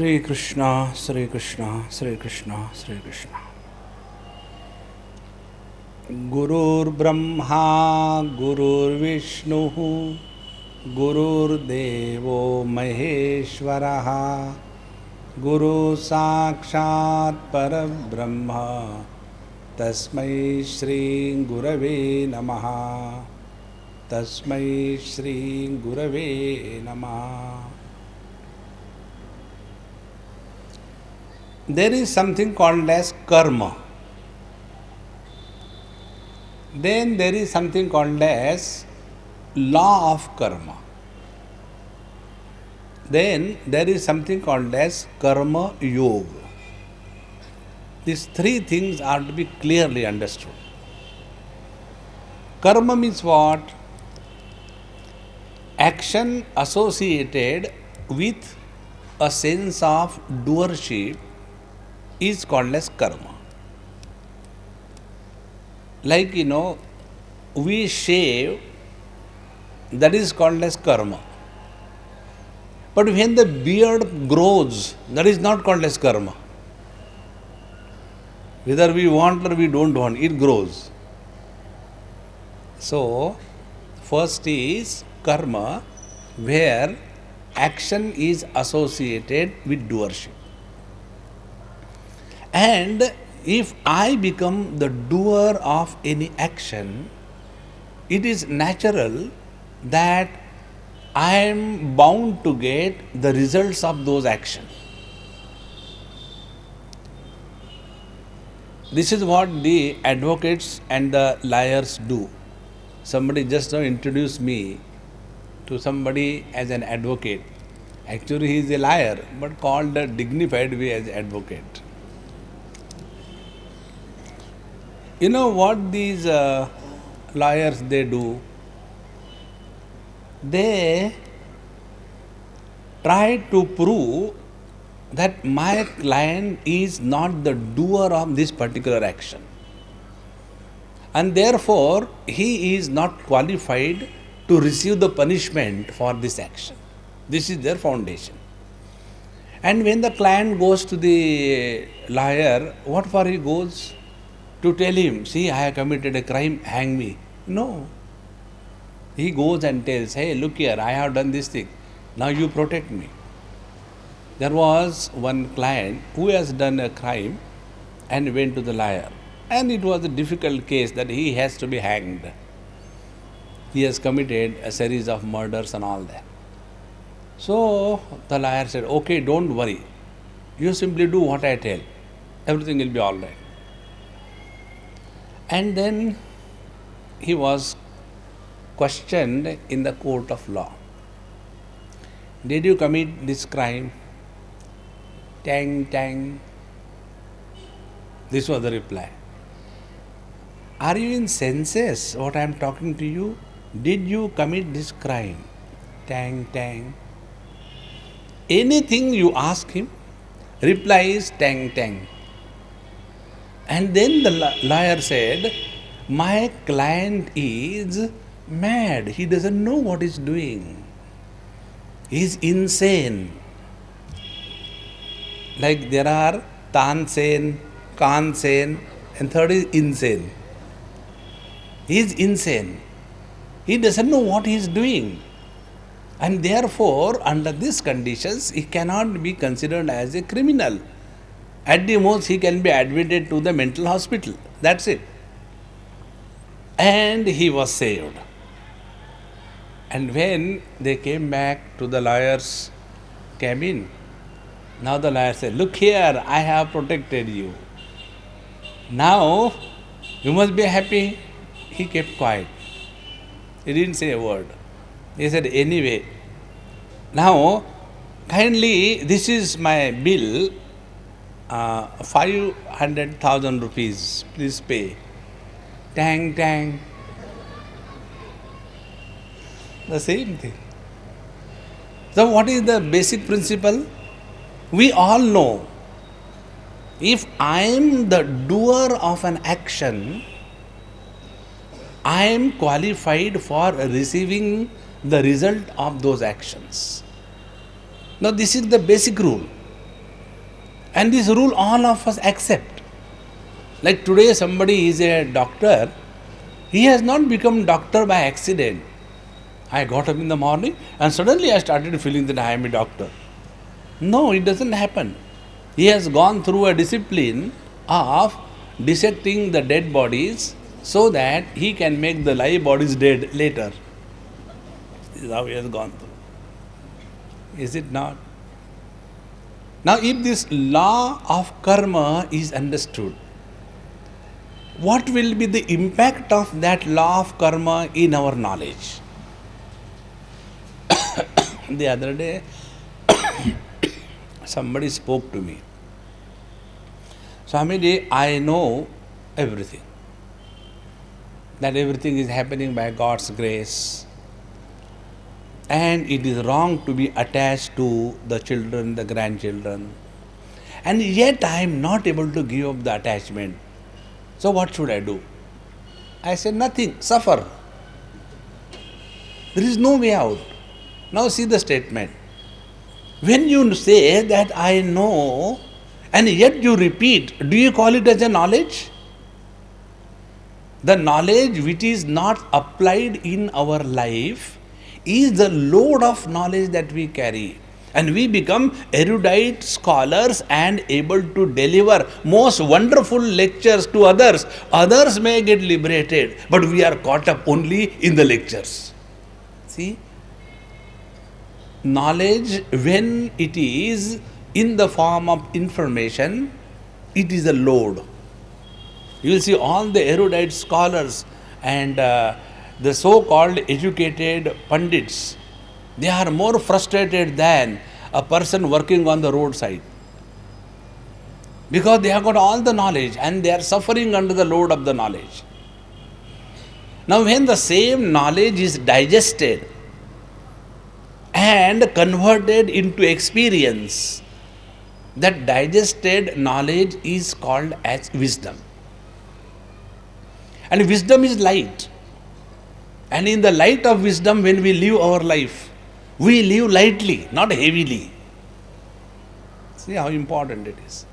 Sri Krishna, Sri Krishna, Sri Krishna, Sri Krishna. Gurur Brahma, Gurur Vishnu, Gurur Devo Maheshwaraha, Guru Sakshat Parabrahma, Tasmai Shri Gurave Namaha, Tasmai Shri Gurave Namaha. There is something called as karma. Then there is something called as law of karma. Then there is something called as Karmayoga. These three things are to be clearly understood. Karma means what? Action associated with a sense of doership is called as karma. Like, we shave, that is called as karma. But when the beard grows, that is not called as karma. Whether we want or we don't want, it grows. So, first is karma, where action is associated with doership. And if I become the doer of any action, it is natural that I am bound to get the results of those actions. This is what the advocates and the liars do. Somebody just now introduced me to somebody as an advocate. Actually, he is a liar, but called a dignified way as advocate. You know what these lawyers they do? They try to prove that my client is not the doer of this particular action, and therefore he is not qualified to receive the punishment for this action. This is their foundation. And when the client goes to the lawyer, what for he goes? To tell him, see, I have committed a crime, hang me. No. He goes and tells, hey, look here, I have done this thing. Now you protect me. There was one client who has done a crime and went to the lawyer. And it was a difficult case that he has to be hanged. He has committed a series of murders and all that. So the lawyer said, okay, don't worry. You simply do what I tell. Everything will be all right. And then he was questioned in the court of law. Did you commit this crime? Tang, tang. This was the reply. Are you in senses what I am talking to you? Did you commit this crime? Tang, tang. Anything you ask him, reply is tang, tang. And then the lawyer said, my client is mad. He doesn't know what he's doing. He's insane. Like there are Tansen, Kansen, and third is insane. He's insane. He doesn't know what he's doing. And therefore, under these conditions, he cannot be considered as a criminal. At the most, he can be admitted to the mental hospital. That's it. And he was saved. And when they came back to the lawyer's cabin, now the lawyer said, look here, I have protected you. Now, you must be happy. He kept quiet. He didn't say a word. He said, anyway, now, kindly, this is my bill. 500,000 rupees, please pay. Tang, tang. The same thing. So what is the basic principle? We all know, if I am the doer of an action, I am qualified for receiving the result of those actions. Now this is the basic rule. And this rule all of us accept. Like today somebody is a doctor, he has not become doctor by accident. I got up in the morning and suddenly I started feeling that I am a doctor. No, it doesn't happen. He has gone through a discipline of dissecting the dead bodies so that he can make the live bodies dead later. This is how he has gone through. Is it not? Now, if this law of karma is understood, what will be the impact of that law of karma in our knowledge? The other day, somebody spoke to me. Swamiji, I know everything. That everything is happening by God's grace. And it is wrong to be attached to the children, the grandchildren. And yet I am not able to give up the attachment. So what should I do? I said, nothing, suffer. There is no way out. Now see the statement. When you say that I know, and yet you repeat, do you call it as a knowledge? The knowledge which is not applied in our life is the load of knowledge that we carry. And we become erudite scholars and able to deliver most wonderful lectures to others. Others may get liberated, but we are caught up only in the lectures. See? Knowledge, when it is in the form of information, it is a load. You will see all the erudite scholars and the so-called educated pundits, they are more frustrated than a person working on the roadside. Because they have got all the knowledge and they are suffering under the load of the knowledge. Now when the same knowledge is digested and converted into experience, that digested knowledge is called as wisdom. And wisdom is light. And in the light of wisdom, when we live our life, we live lightly, not heavily. See how important it is.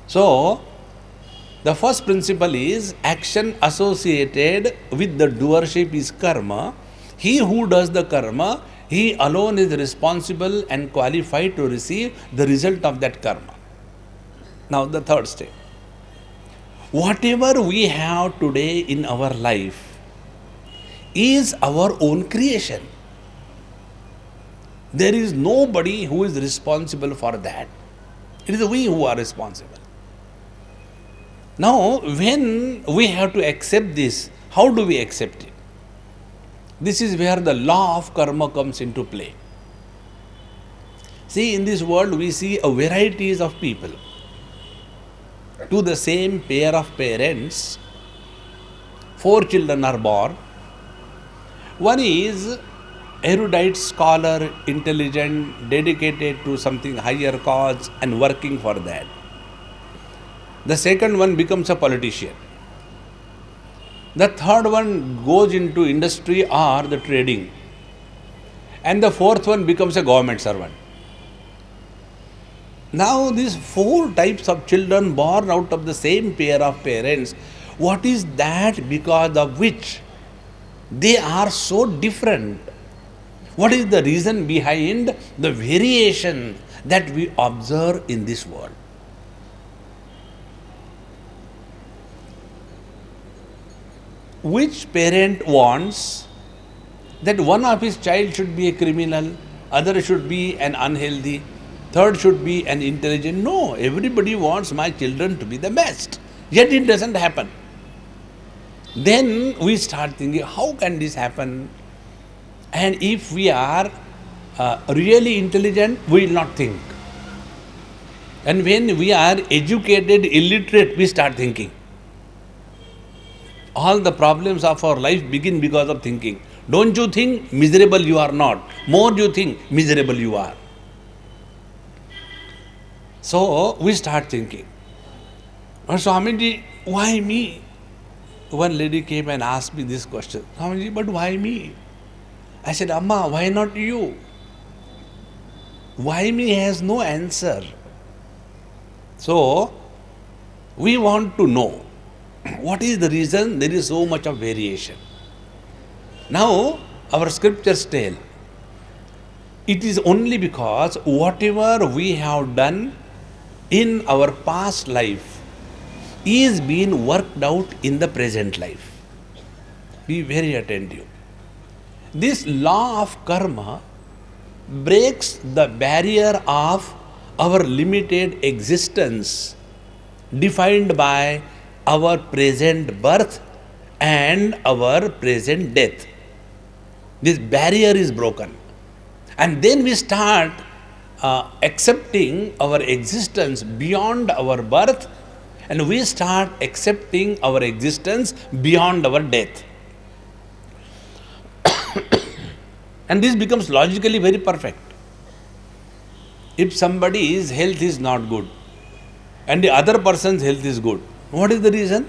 So, the first principle is action associated with the doership is karma. He who does the karma, he alone is responsible and qualified to receive the result of that karma. Now the third step. Whatever we have today in our life is our own creation. There is nobody who is responsible for that. It is we who are responsible. Now, when we have to accept this, how do we accept it? This is where the law of karma comes into play. See, in this world we see a varieties of people. To the same pair of parents, 4 children are born. One is erudite scholar, intelligent, dedicated to something higher cause and working for that. The second one becomes a politician. The third one goes into industry or the trading. And the fourth one becomes a government servant. Now these 4 types of children born out of the same pair of parents, what is that because of which they are so different? What is the reason behind the variation that we observe in this world? Which parent wants that one of his child should be a criminal, other should be an unhealthy, third should be an intelligent? No, everybody wants my children to be the best. Yet it doesn't happen. Then we start thinking, how can this happen? And if we are really intelligent, we will not think. And when we are educated, illiterate, we start thinking. All the problems of our life begin because of thinking. Don't you think? Miserable you are not. More you think, miserable you are. So we start thinking, Swamiji, why me? One lady came and asked me this question, Swamiji, but why me? I said, Amma, why not you? Why me has no answer. So, we want to know what is the reason there is so much of variation. Now, our scriptures tell it is only because whatever we have done in our past life is being worked out in the present life. Be very attentive. This law of karma breaks the barrier of our limited existence defined by our present birth and our present death. This barrier is broken. And then we start accepting our existence beyond our birth, and we start accepting our existence beyond our death. And this becomes logically very perfect. If somebody's health is not good and the other person's health is good, what is the reason?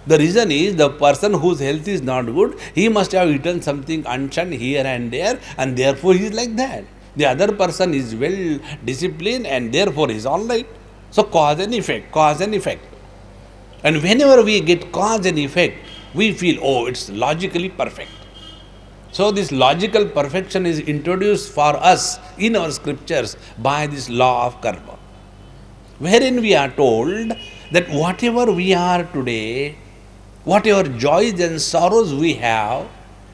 The reason is the person whose health is not good, he must have eaten something unshunned here and there, and therefore he is like that. The other person is well disciplined and therefore he is all right. So cause and effect, cause and effect. And whenever we get cause and effect, we feel, oh, it's logically perfect. So this logical perfection is introduced for us in our scriptures by this law of karma, wherein we are told that whatever we are today, whatever joys and sorrows we have,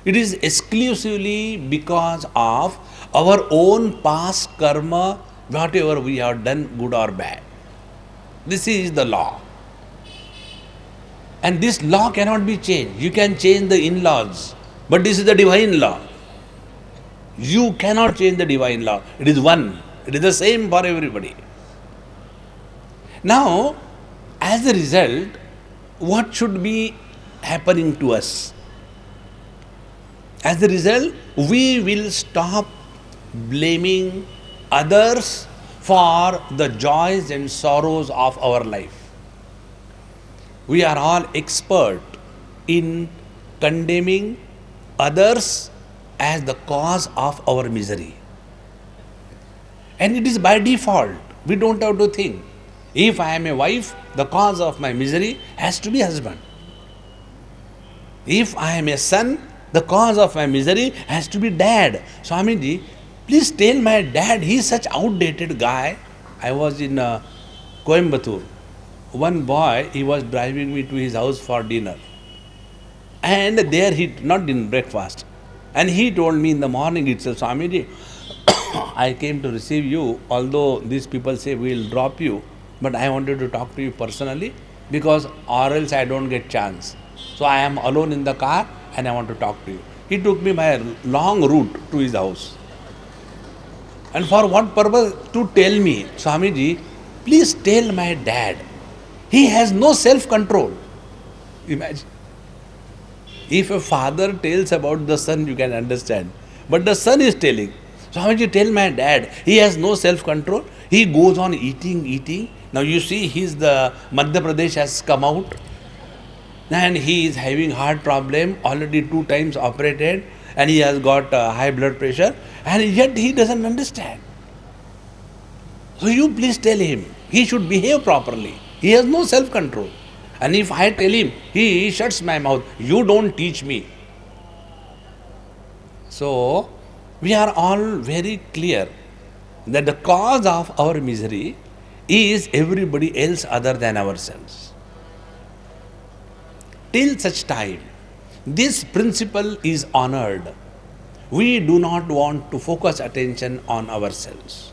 it is exclusively because of our own past karma, whatever we have done, good or bad. This is the law. And this law cannot be changed. You can change the in-laws, but this is the divine law. You cannot change the divine law. It is one. It is the same for everybody. Now, as a result, what should be happening to us? As a result, we will stop blaming others for the joys and sorrows of our life. We are all expert in condemning others as the cause of our misery. And it is by default. We don't have to think. If I am a wife, the cause of my misery has to be husband. If I am a son, the cause of my misery has to be dad. Swamiji, please tell my dad, he is such outdated guy. I was in Coimbatore. One boy, he was driving me to his house for dinner. And there he, not in breakfast. And he told me in the morning itself, Swamiji, I came to receive you, although these people say we will drop you, but I wanted to talk to you personally because or else I don't get chance. So I am alone in the car and I want to talk to you. He took me by a long route to his house. And for what purpose? To tell me, Swamiji, please tell my dad, he has no self-control. Imagine. If a father tells about the son, you can understand. But the son is telling, Swamiji, tell my dad, he has no self-control. He goes on eating. Now you see, the Madhya Pradesh has come out and he is having heart problem, already 2 times operated, and he has got high blood pressure, and yet he doesn't understand. So you please tell him, he should behave properly. He has no self-control. And if I tell him, he shuts my mouth. You don't teach me. So, we are all very clear that the cause of our misery is everybody else other than ourselves. Till such time, this principle is honored. We do not want to focus attention on ourselves.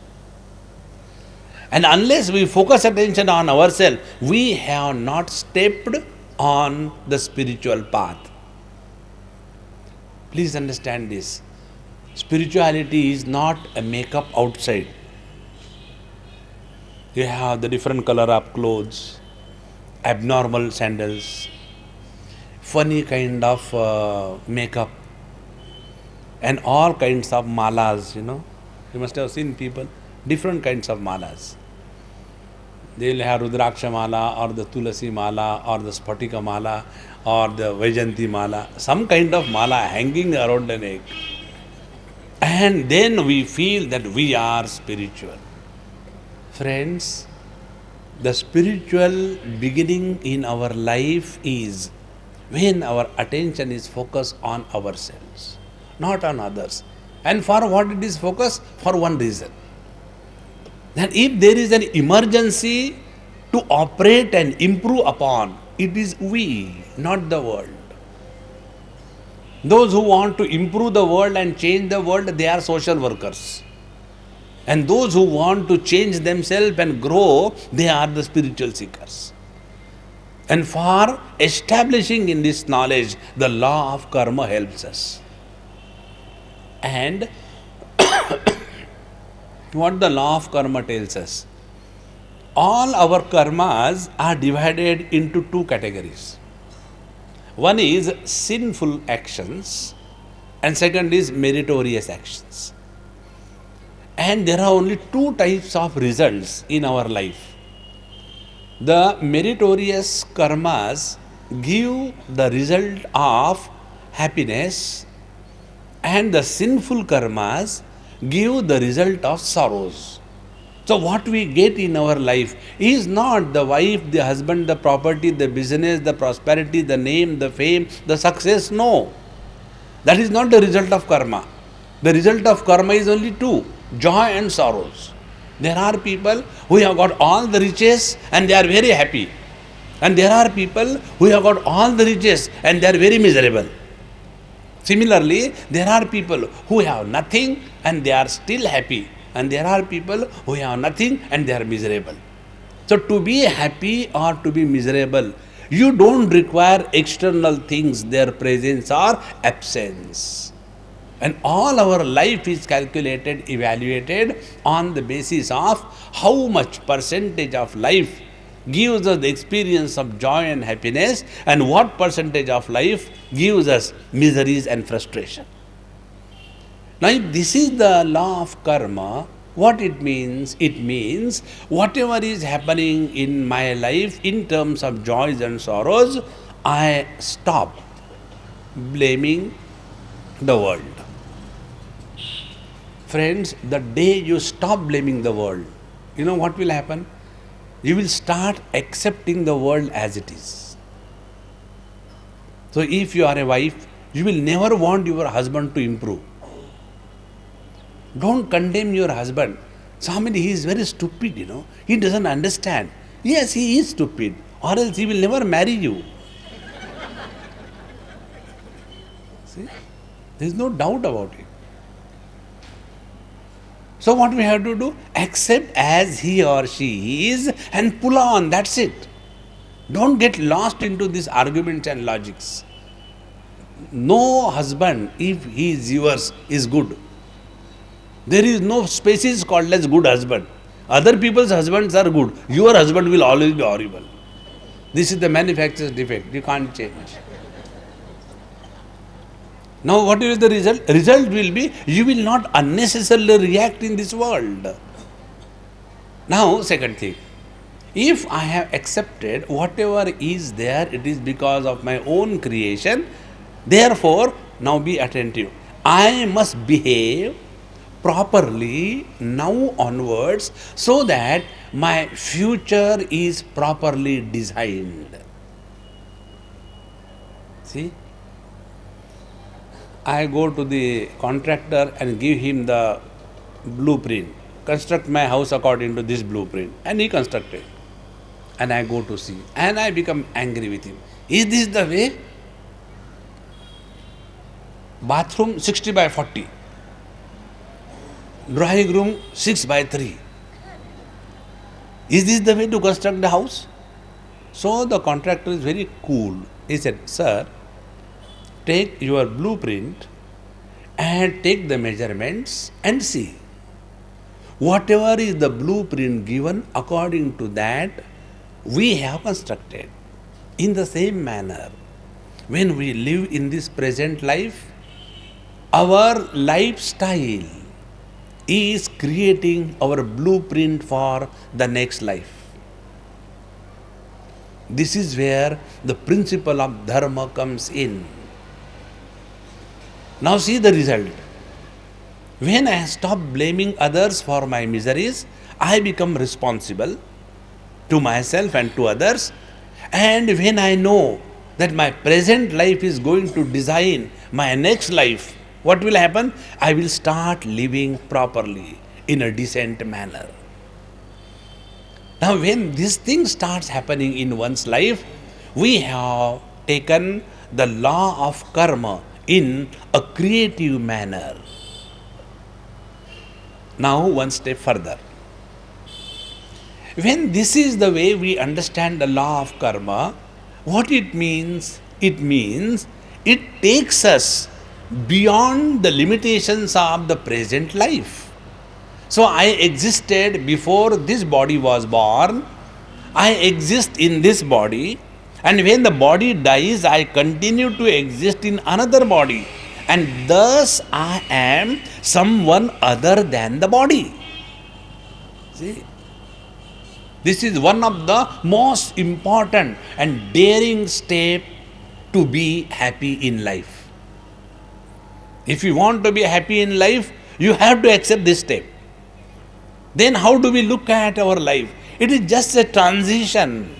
And unless we focus attention on ourselves, we have not stepped on the spiritual path. Please understand this. Spirituality is not a makeup outside. You have the different color of clothes, abnormal sandals, funny kind of makeup, and all kinds of malas, You must have seen people, different kinds of malas. They will have Rudraksha mala or the Tulasi mala or the Spatika mala or the Vajanti mala, some kind of mala hanging around the neck. And then we feel that we are spiritual. Friends, The spiritual beginning in our life is when our attention is focused on ourselves, not on others. And for what it is focused? For one reason. That if there is an emergency to operate and improve upon, it is we, not the world. Those who want to improve the world and change the world, they are social workers. And those who want to change themselves and grow, they are the spiritual seekers. And for establishing in this knowledge, the law of karma helps us. And what the law of karma tells us? All our karmas are divided into two categories. One is sinful actions and second is meritorious actions. And there are only two types of results in our life. The meritorious karmas give the result of happiness and the sinful karmas give the result of sorrows. So what we get in our life is not the wife, the husband, the property, the business, the prosperity, the name, the fame, the success. No. That is not the result of karma. The result of karma is only two, joy and sorrows. There are people who have got all the riches and they are very happy. And there are people who have got all the riches and they are very miserable. Similarly, there are people who have nothing and they are still happy. And there are people who have nothing and they are miserable. So to be happy or to be miserable, you don't require external things, their presence or absence. And all our life is calculated, evaluated on the basis of how much percentage of life gives us the experience of joy and happiness and what percentage of life gives us miseries and frustration. Now, if this is the law of karma, what it means? It means whatever is happening in my life in terms of joys and sorrows, I stop blaming the world. Friends, the day you stop blaming the world, you know what will happen? You will start accepting the world as it is. So if you are a wife, you will never want your husband to improve. Don't condemn your husband. Swami, he is very stupid, He doesn't understand. Yes, he is stupid, or else he will never marry you. See? There is no doubt about it. So what we have to do? Accept as he or she is and pull on, that's it. Don't get lost into these arguments and logics. No husband, if he is yours, is good. There is no species called as good husband. Other people's husbands are good. Your husband will always be horrible. This is the manufacturer's defect. You can't change. Now what is the result? Result will be you will not unnecessarily react in this world. Now second thing. If I have accepted whatever is there, it is because of my own creation. Therefore, now be attentive. I must behave properly now onwards so that my future is properly designed. See? I go to the contractor and give him the blueprint. Construct my house according to this blueprint. And he constructed. And I go to see. And I become angry with him. Is this the way? Bathroom 60 by 40. Drawing room 6 by 3. Is this the way to construct the house? So the contractor is very cool. He said, sir, take your blueprint and take the measurements and see. Whatever is the blueprint given, according to that, we have constructed. In the same manner, when we live in this present life, our lifestyle is creating our blueprint for the next life. This is where the principle of dharma comes in. Now see the result. When I stop blaming others for my miseries, I become responsible. to myself and to others. And when I know that my present life is going to design my next life, what will happen? I will start living properly in a decent manner. Now, when this thing starts happening in one's life, we have taken the law of karma in a creative manner. Now, one step further. When this is the way we understand the law of karma, what it means? It means it takes us beyond the limitations of the present life. So I existed before this body was born, I exist in this body, and when the body dies, I continue to exist in another body, and thus I am someone other than the body. See? This is one of the most important and daring steps to be happy in life. If you want to be happy in life, you have to accept this step. Then how do we look at our life? It is just a transition.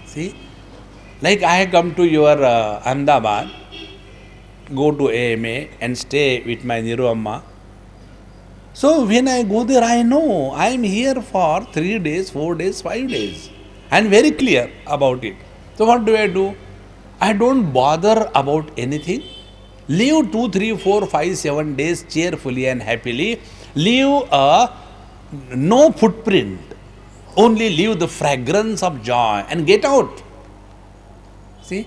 See? Like I come to your Ahmedabad, go to AMA and stay with my Niru Amma. So when I go there, I know I am here for 3 days, 4 days, 5 days. I am very clear about it. So what do? I don't bother about anything. Live 2, 3, 4, 5, 7 days cheerfully and happily. Leave no footprint. Only leave the fragrance of joy and get out. See?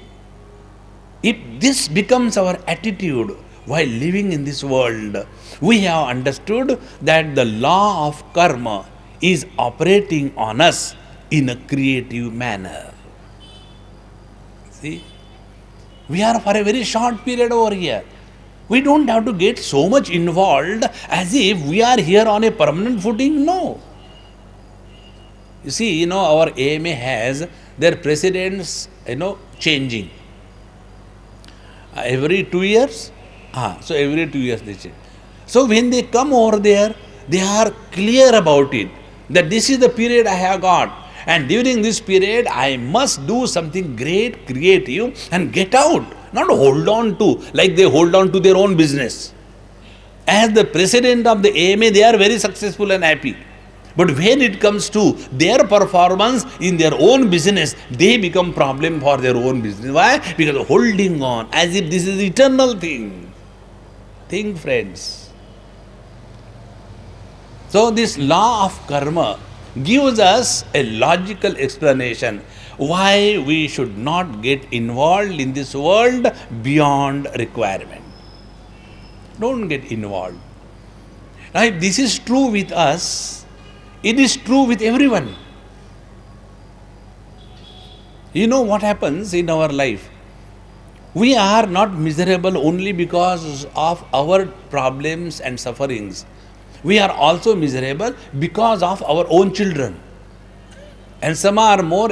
If this becomes our attitude while living in this world, we have understood that the law of karma is operating on us in a creative manner. See? We are for a very short period over here. We don't have to get so much involved as if we are here on a permanent footing. No. You see, our AMA has their presidents, changing. Every 2 years? So every 2 years they change. So when they come over there, they are clear about it, that this is the period I have got. And during this period, I must do something great, creative, and get out. Not hold on to, like they hold on to their own business. As the president of the AMA, they are very successful and happy. But when it comes to their performance in their own business, they become problem for their own business. Why? Because of holding on, as if this is eternal thing. Think, friends. So this law of karma gives us a logical explanation why we should not get involved in this world beyond requirement. Don't get involved. Now, if this is true with us, it is true with everyone. You know what happens in our life? We are not miserable only because of our problems and sufferings. We are also miserable because of our own children. And some are more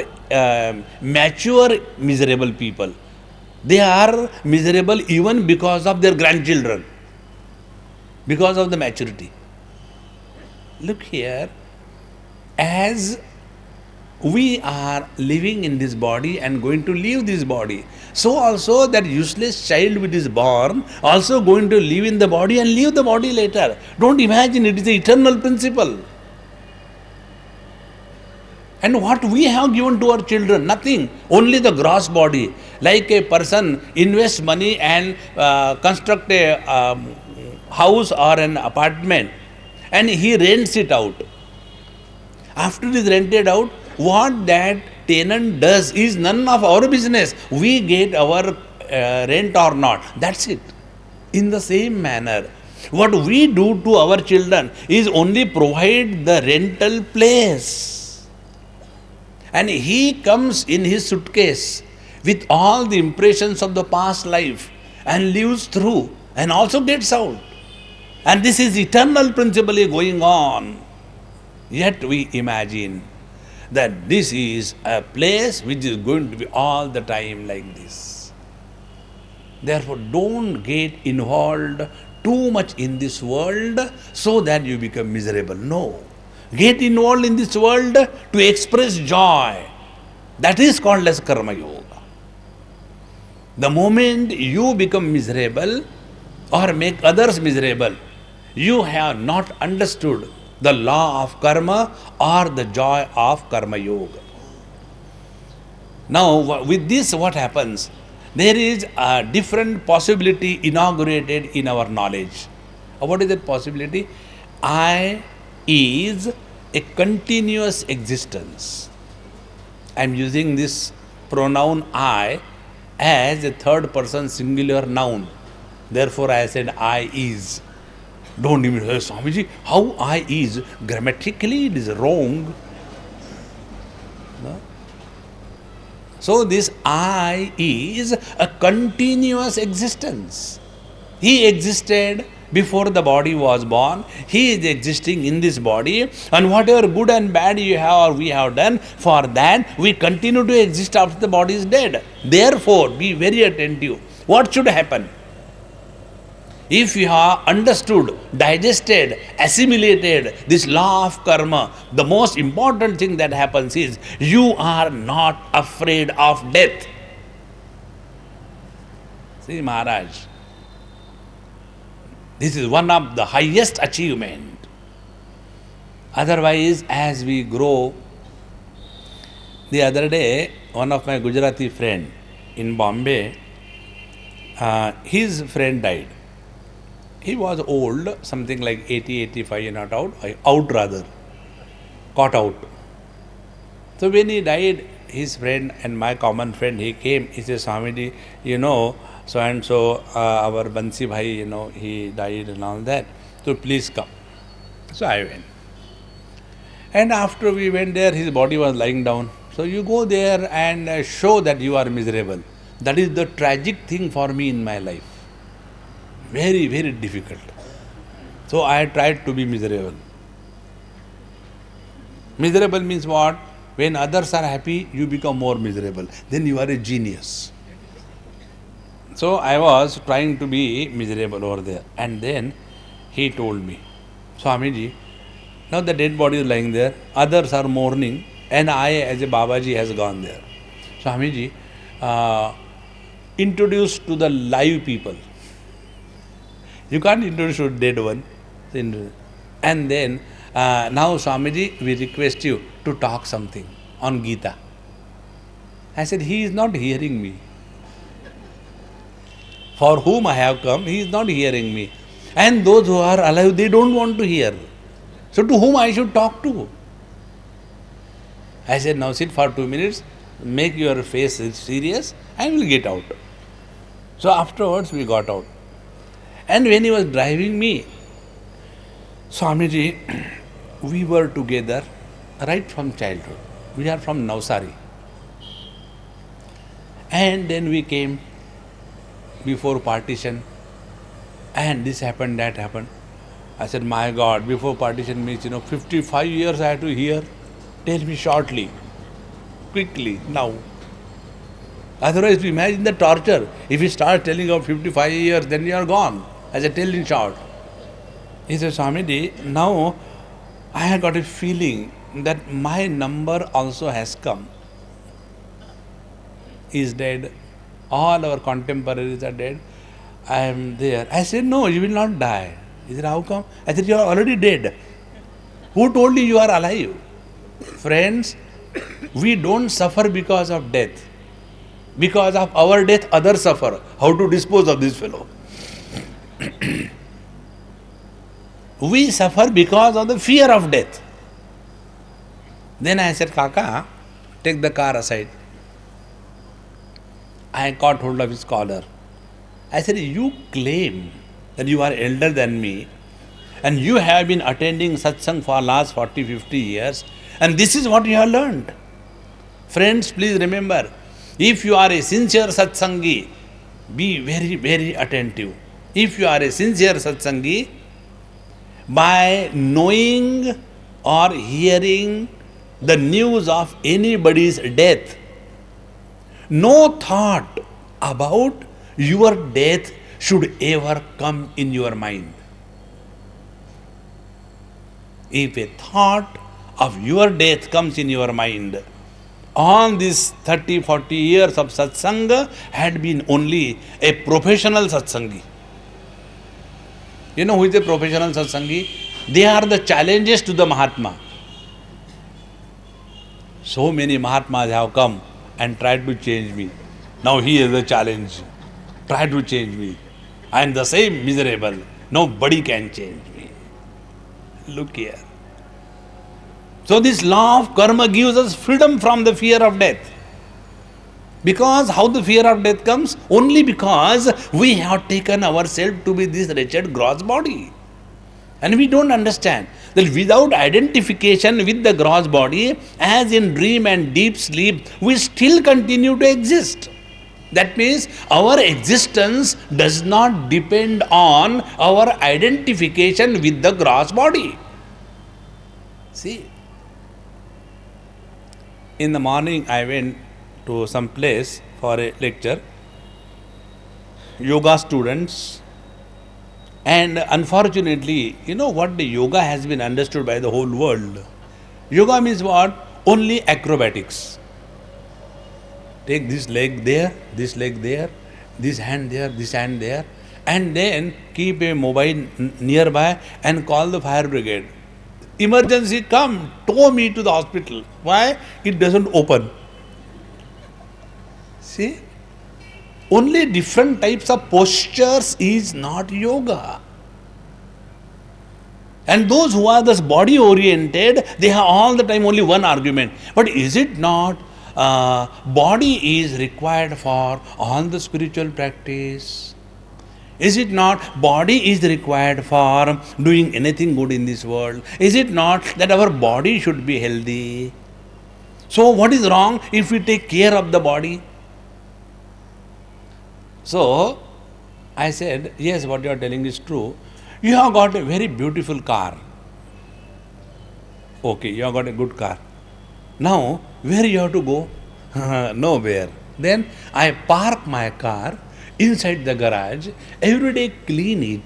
mature miserable people. They are miserable even because of their grandchildren, because of the maturity. Look here, as we are living in this body and going to leave this body, so also that useless child which is born also going to live in the body and leave the body later. Don't imagine, it is the eternal principle. And what we have given to our children? Nothing, only the gross body. Like a person invests money and construct a house or an apartment and he rents it out. After it is rented out, what that tenant does is none of our business. We get our rent or not. That's it. In the same manner, what we do to our children is only provide the rental place. And he comes in his suitcase with all the impressions of the past life and lives through and also gets out. And this is eternal principle going on. Yet we imagine that this is a place which is going to be all the time like this. Therefore, don't get involved too much in this world so that you become miserable. No. get involved in this world to express joy. That is called as Karmayoga. The moment you become miserable or make others miserable, you have not understood the law of karma or the joy of Karmayoga. Now, with this, what happens? There is a different possibility inaugurated in our knowledge. What is that possibility? I is a continuous existence. I am using this pronoun I as a third person singular noun. Therefore, I said I is. Don't even say, Swamiji, how I is? Grammatically, it is wrong. No? So, this I is a continuous existence. He existed before the body was born. He is existing in this body. And whatever good and bad you have or we have done, for that we continue to exist after the body is dead. Therefore, be very attentive. What should happen? If you have understood, digested, assimilated this law of karma, the most important thing that happens is you are not afraid of death. See, Maharaj, this is one of the highest achievement. Otherwise, as we grow, the other day, one of my Gujarati friend in Bombay, his friend died. He was old, something like 80, 85, not out rather, caught out. So when he died, his friend and my common friend, he came, he said, Swamiji, so and so, our Bansi Bhai, he died and all that. So please come. So I went. And after we went there, his body was lying down. So you go there and show that you are miserable. That is the tragic thing for me in my life. Very, very difficult. So I tried to be miserable. Miserable means what? When others are happy, you become more miserable. Then you are a genius. So I was trying to be miserable over there. And then he told me, Swamiji, now the dead body is lying there, others are mourning, and I as a Babaji has gone there. Swamiji, introduce to the live people. You can't introduce to dead one. And then, now Swamiji, we request you to talk something on Gita. I said, he is not hearing me. For whom I have come, he is not hearing me. And those who are alive, they don't want to hear. So to whom I should talk to? I said, now sit for 2 minutes, make your face serious, and we'll get out. So afterwards, we got out. And when he was driving me, Swamiji, we were together right from childhood. We are from Navsari. And then we came before partition, and this happened, that happened. I said, my God, before partition means, 55 years I had to hear. Tell me shortly, quickly, now. Otherwise, imagine the torture. If you start telling of 55 years, then you are gone. I said, tell in short. He said, Swamiji, now I have got a feeling that my number also has come. He is dead. All our contemporaries are dead. I am there. I said, no, you will not die. He said, how come? I said, you are already dead. Who told you you are alive? Friends, we don't suffer because of death. Because of our death, others suffer. How to dispose of this fellow? We suffer because of the fear of death. Then I said, Kaka, take the car aside. I caught hold of his collar. I said, you claim that you are elder than me and you have been attending satsang for last 40, 50 years and this is what you have learned. Friends, please remember, if you are a sincere satsangi, be very, very attentive. If you are a sincere satsangi, by knowing or hearing the news of anybody's death, no thought about your death should ever come in your mind. If a thought of your death comes in your mind, all these 30, 40 years of satsanga had been only a professional satsangi. You know who is a professional satsangi? They are the challenges to the Mahatma. So many Mahatmas have come and tried to change me. Now he is the challenge. Try to change me. I am the same miserable. Nobody can change me. Look here. So this law of karma gives us freedom from the fear of death. Because how the fear of death comes? Only because we have taken ourselves to be this wretched gross body. And we don't understand that without identification with the gross body, as in dream and deep sleep, we still continue to exist. That means our existence does not depend on our identification with the gross body. See, in the morning I went to some place for a lecture, yoga students, and unfortunately, you know what, the yoga has been understood by the whole world. Yoga means what? Only acrobatics. Take this leg there, this hand there, and then keep a mobile nearby and call the fire brigade. Emergency, come, tow me to the hospital. Why? It doesn't open. See? Only different types of postures is not yoga. And those who are thus body oriented, they have all the time only one argument. But is it not body is required for all the spiritual practice? Is it not body is required for doing anything good in this world? Is it not that our body should be healthy? So what is wrong if we take care of the body? So I said, yes, what you are telling is true. You have got a very beautiful car. Okay, you have got a good car. Now, where you have to go? Nowhere. Then I park my car inside the garage, every day clean it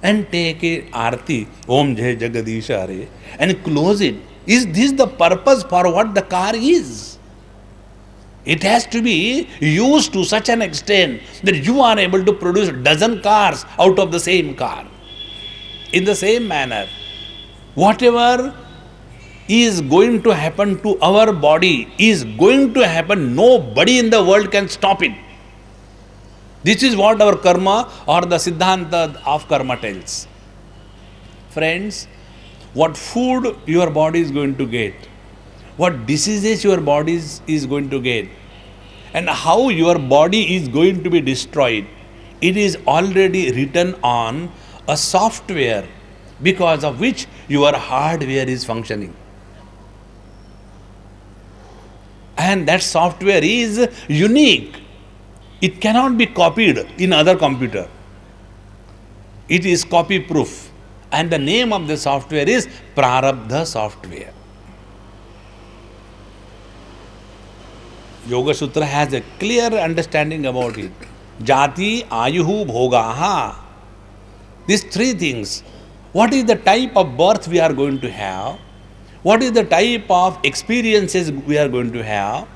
and take a arti, Om Jai Jagadisha Hare, and close it. Is this the purpose for what the car is? It has to be used to such an extent that you are able to produce dozen cars out of the same car. In the same manner, whatever is going to happen to our body is going to happen. Nobody in the world can stop it. This is what our karma or the Siddhanta of karma tells. Friends, what food your body is going to get, what diseases your body is going to get, and how your body is going to be destroyed, it is already written on a software because of which your hardware is functioning. And that software is unique. It cannot be copied in other computer. It is copy proof. And the name of the software is Prarabdha software. Yoga Sutra has a clear understanding about it. Jati, Ayuhu, Bhogaha. These three things. What is the type of birth we are going to have? What is the type of experiences we are going to have?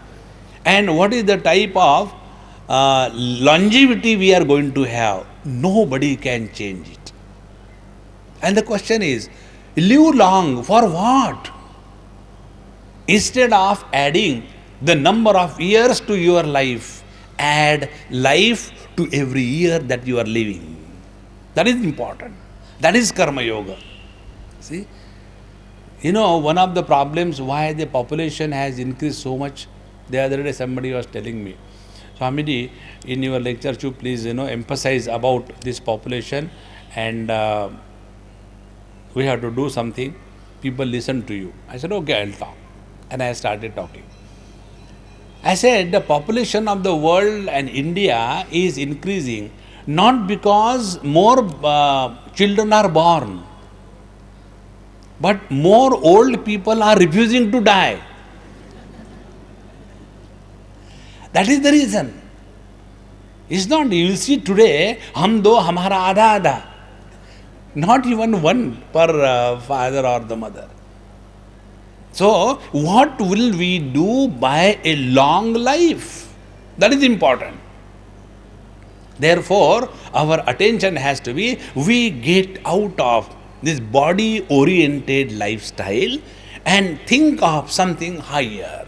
And what is the type of longevity we are going to have? Nobody can change it. And the question is, live long for what? Instead of adding the number of years to your life, add life to every year that you are living. That is important. That is Karmayoga. See? You know, one of the problems why the population has increased so much, the other day somebody was telling me, Swamiji, in your lecture, you please, emphasize about this population and we have to do something. People listen to you. I said, okay, I'll talk. And I started talking. I said, the population of the world and India is increasing not because more children are born, but more old people are refusing to die. That is the reason. It's not, you will see today, hum do, hamara adha adha. Not even one per father or the mother. So, what will we do by a long life? That is important. Therefore, our attention has to be, we get out of this body oriented lifestyle and think of something higher.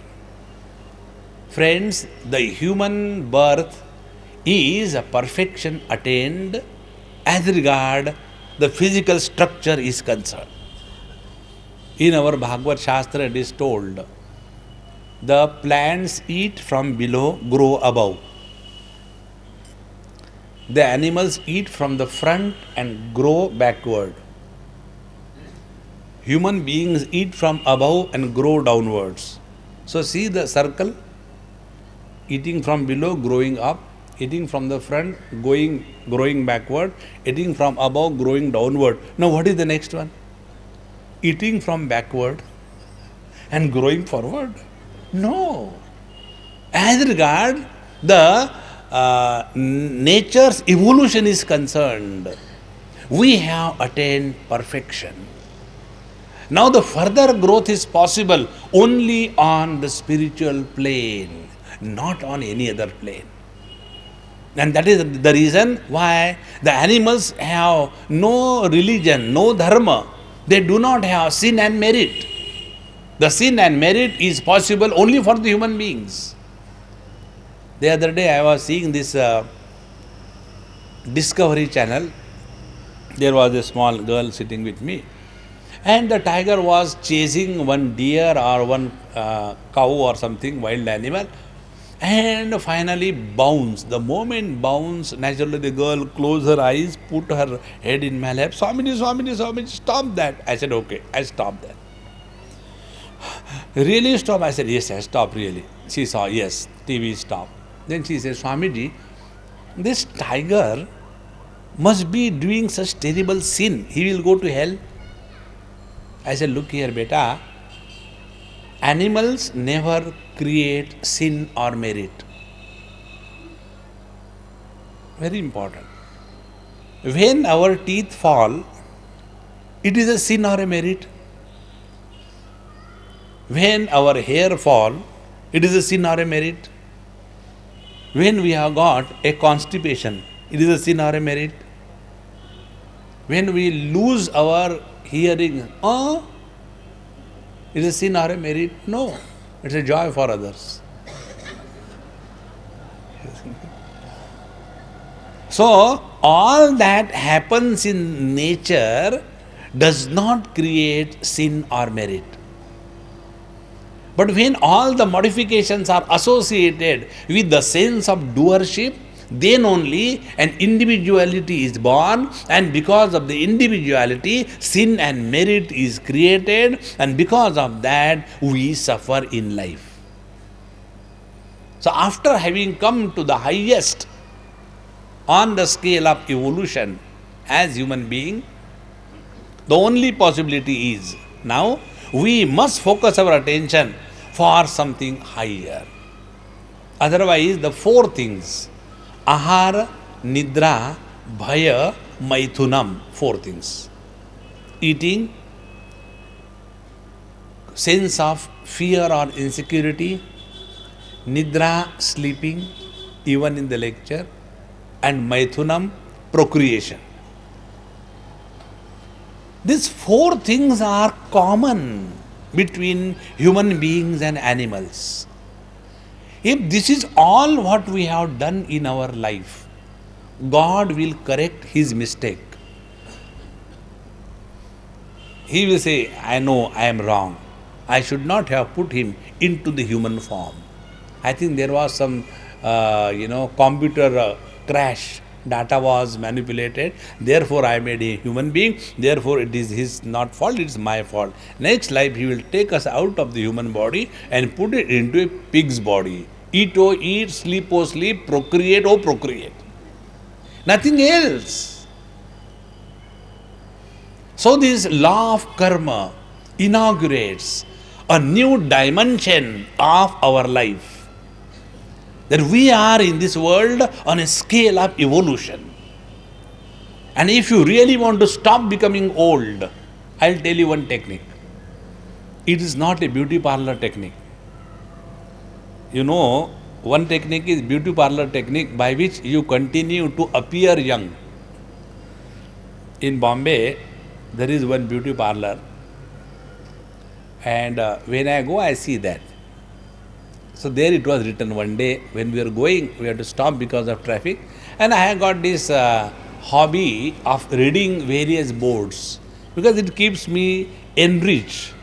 Friends, the human birth is a perfection attained as regard the physical structure is concerned. In our Bhagavad Shastra it is told, the plants eat from below, grow above. The animals eat from the front and grow backward. Human beings eat from above and grow downwards. So see the circle, eating from below, growing up, eating from the front, growing backward, eating from above, growing downward. Now what is the next one? Eating from backward and growing forward? No. As regard the nature's evolution is concerned, we have attained perfection. Now the further growth is possible only on the spiritual plane, not on any other plane. And that is the reason why the animals have no religion, no dharma. They do not have sin and merit. The sin and merit is possible only for the human beings. The other day I was seeing this Discovery Channel. There was a small girl sitting with me, and the tiger was chasing one deer or one cow or something, wild animal, and finally bounced. The moment bounced, naturally the girl closed her eyes, put her head in my lap. Swamiji, Swamiji, Swamiji, stop that. I said, okay, I stopped that. Really stop? I said, yes, I stopped really. She saw, yes, TV stopped. Then she said, Swamiji, this tiger must be doing such terrible sin. He will go to hell. I said, look here, beta. Animals never create sin or merit. Very important. When our teeth fall, it is a sin or a merit. When our hair fall, it is a sin or a merit. When we have got a constipation, it is a sin or a merit. When we lose our hearing, it is a sin or a merit? No, it's a joy for others. So, all that happens in nature does not create sin or merit. But when all the modifications are associated with the sense of doership, then only an individuality is born, and because of the individuality, sin and merit is created, and because of that, we suffer in life. So after having come to the highest on the scale of evolution as human being, the only possibility is now we must focus our attention for something higher. Otherwise, the four things, ahara, nidra, bhaya, maithunam, four things. Eating, sense of fear or insecurity, nidra, sleeping, even in the lecture, and maithunam, procreation. These four things are common between human beings and animals. If this is all what we have done in our life, God will correct his mistake. He will say, I know I am wrong. I should not have put him into the human form. I think there was some, computer crash. Data was manipulated, therefore I made a human being, therefore it is his not fault, it is my fault. Next life he will take us out of the human body and put it into a pig's body. Eat, oh eat, sleep, oh sleep, procreate, oh procreate. Nothing else. So this law of karma inaugurates a new dimension of our life. That we are in this world on a scale of evolution. And if you really want to stop becoming old, I'll tell you one technique. it is not a beauty parlor technique. You know, one technique is beauty parlor technique by which you continue to appear young. In Bombay, there is one beauty parlor, and when I go, I see that. So there it was written one day when we were going, we had to stop because of traffic, and I have got this hobby of reading various boards because it keeps me enriched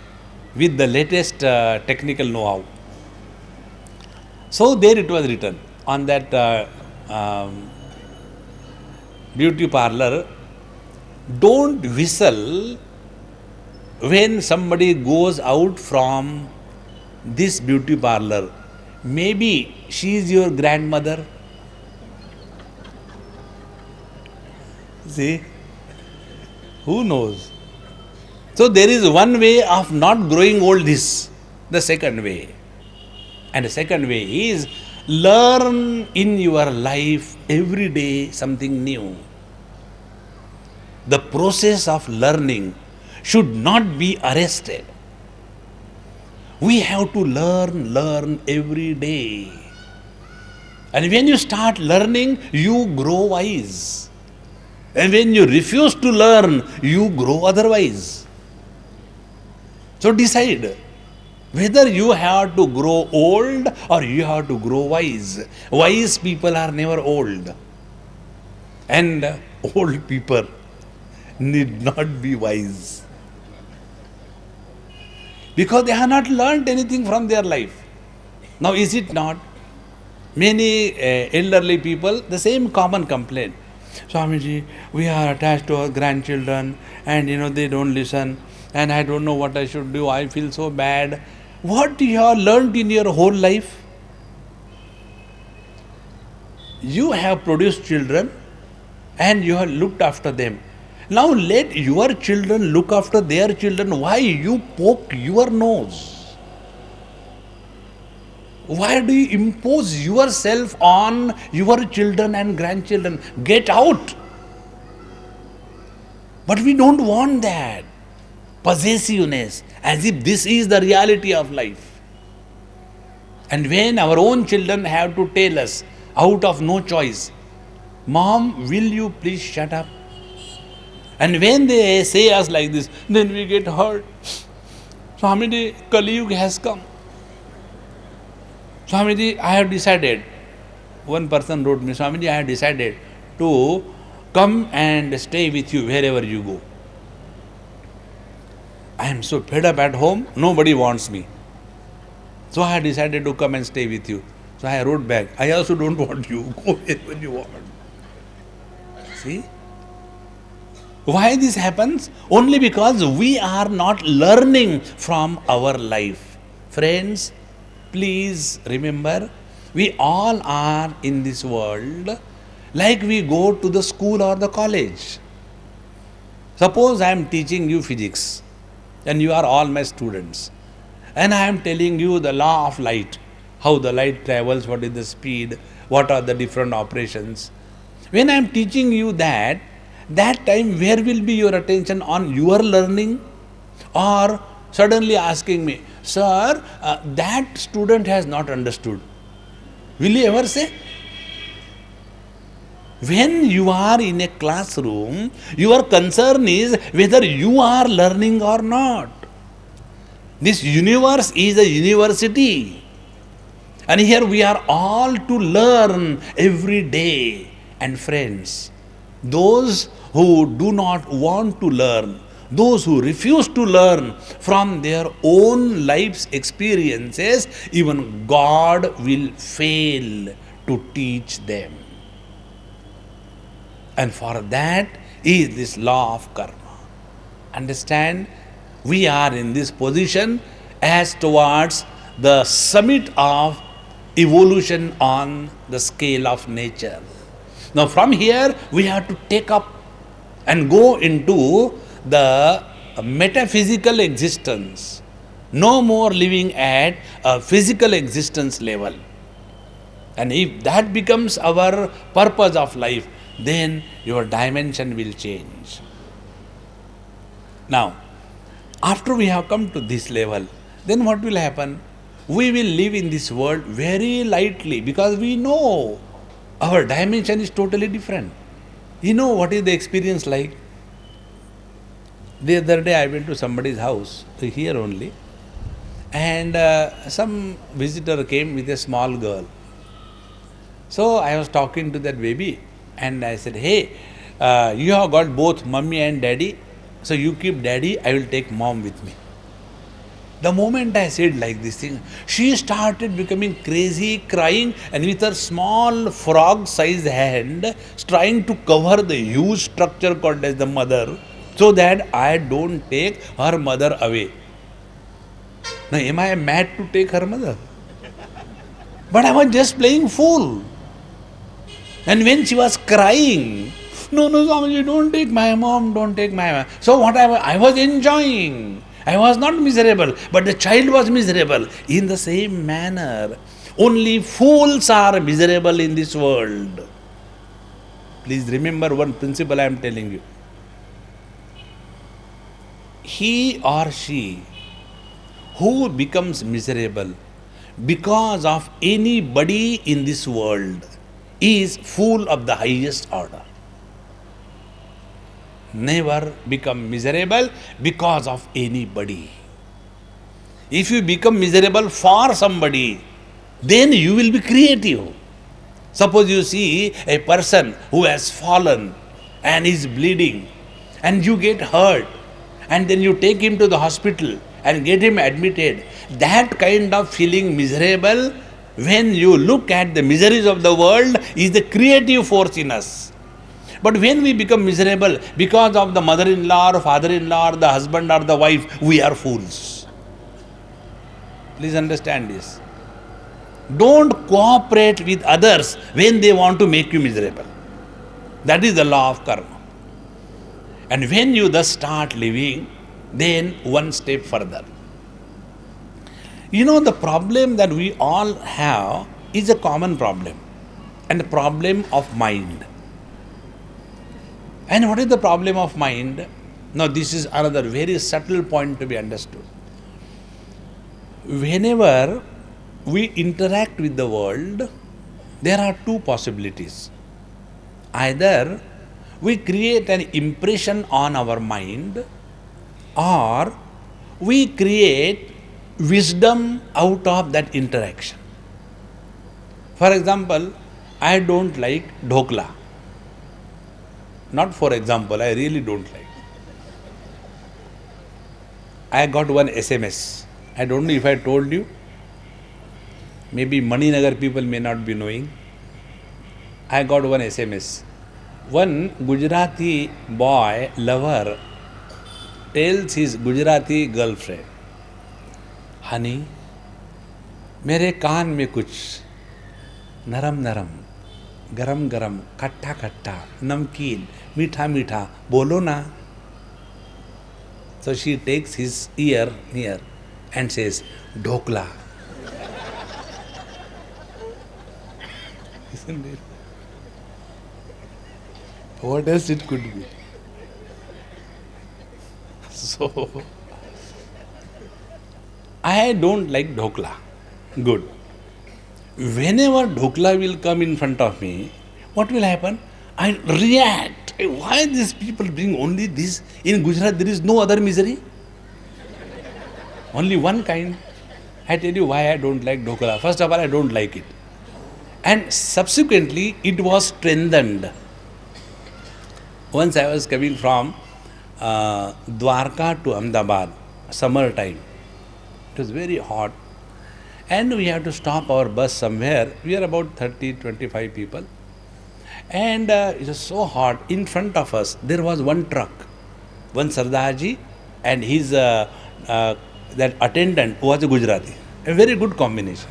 with the latest technical know-how. So there it was written on that beauty parlor, don't whistle when somebody goes out from this beauty parlor. Maybe she is your grandmother. See? Who knows? So there is one way of not growing old, this. The second way. And the second way is learn in your life every day something new. The process of learning should not be arrested. We have to learn every day. And when you start learning, you grow wise. And when you refuse to learn, you grow otherwise. So decide whether you have to grow old or you have to grow wise. Wise people are never old. And old people need not be wise. Because they have not learned anything from their life. Now, is it not? Many elderly people, the same common complaint. Swamiji, we are attached to our grandchildren and they don't listen and I don't know what I should do. I feel so bad. What you have learned in your whole life? You have produced children and you have looked after them. Now let your children look after their children. Why you poke your nose? Why do you impose yourself on your children and grandchildren? Get out. But we don't want that. Possessiveness, as if this is the reality of life. And when our own children have to tell us, out of no choice, Mom, will you please shut up? And when they say us like this, then we get hurt. Swamiji, Kali Yuga has come. Swamiji, I have decided. One person wrote me, Swamiji, I have decided to come and stay with you wherever you go. I am so fed up at home, nobody wants me. So I have decided to come and stay with you. So I wrote back, I also don't want you, go wherever you want. See? Why this happens? Only because we are not learning from our life. Friends, please remember, we all are in this world like we go to the school or the college. Suppose I am teaching you physics and you are all my students and I am telling you the law of light, how the light travels, what is the speed, what are the different operations. When I am teaching you that time where will be your attention on your learning or suddenly asking me, sir, that student has not understood. Will you ever say? When you are in a classroom, your concern is whether you are learning or not. This universe is a university. And here we are all to learn every day. And friends, those who do not want to learn, those who refuse to learn from their own life's experiences, even God will fail to teach them. And for that is this law of karma. Understand, we are in this position as towards the summit of evolution on the scale of nature. Now from here we have to take up and go into the metaphysical existence. No more living at a physical existence level. And if that becomes our purpose of life, then your dimension will change. Now, After we have come to this level, then what will happen? We will live in this world very lightly because we know our dimension is totally different. You know what is the experience like? The other day I went to somebody's house, here only, and some visitor came with a small girl. So I was talking to that baby and I said, hey, you have got both mummy and daddy, so you keep daddy, I will take mom with me. The moment I said like this thing, she started becoming crazy, crying, and with her small frog-sized hand, trying to cover the huge structure called as the mother, so that I don't take her mother away. Now, am I mad to take her mother? But I was just playing fool. And when she was crying, no, Swamiji, don't take my mom, don't take my mom. So what I was enjoying. I was not miserable, but the child was miserable. In the same manner, only fools are miserable in this world. Please remember one principle I am telling you. He or she who becomes miserable because of anybody in this world is fool of the highest order. Never become miserable because of anybody. If you become miserable for somebody, then you will be creative. Suppose you see a person who has fallen and is bleeding, and you get hurt, and then you take him to the hospital and get him admitted. That kind of feeling miserable, when you look at the miseries of the world, is the creative force in us. But when we become miserable because of the mother-in-law or father-in-law or the husband or the wife, we are fools. Please understand this. Don't cooperate with others when they want to make you miserable. That is the law of karma. And when you thus start living, then one step further. You know, the problem that we all have is a common problem, and the problem of mind. And what is the problem of mind? Now, this is another very subtle point to be understood. Whenever we interact with the world, there are two possibilities. Either we create an impression on our mind, or we create wisdom out of that interaction. For example, I don't like dhokla. Not for example, I really don't like. I got one SMS. I don't know if I told you. Maybe Maninagar people may not be knowing. I got one SMS. One Gujarati boy lover tells his Gujarati girlfriend, honey, मेरे कान में कुछ नरम नरम, गरम गरम, खट्टा खट्टा, नमकीन, मीठा मीठा, बोलो ना. So she takes his ear near and says, dhokla. Isn't it? What else it could be? So, I don't like dhokla. Good. Whenever dhokla will come in front of me, what will happen? I react. Why these people bring only this? In Gujarat, there is no other misery. Only one kind. I tell you why I don't like dhokla. First of all, I don't like it. And subsequently, it was strengthened. Once I was coming from Dwarka to Ahmedabad, summer time. It was very hot. And we had to stop our bus somewhere. We are about 30-25 people. And it was so hot. In front of us, there was one truck. One Sardarji and his that attendant was a Gujarati. A very good combination.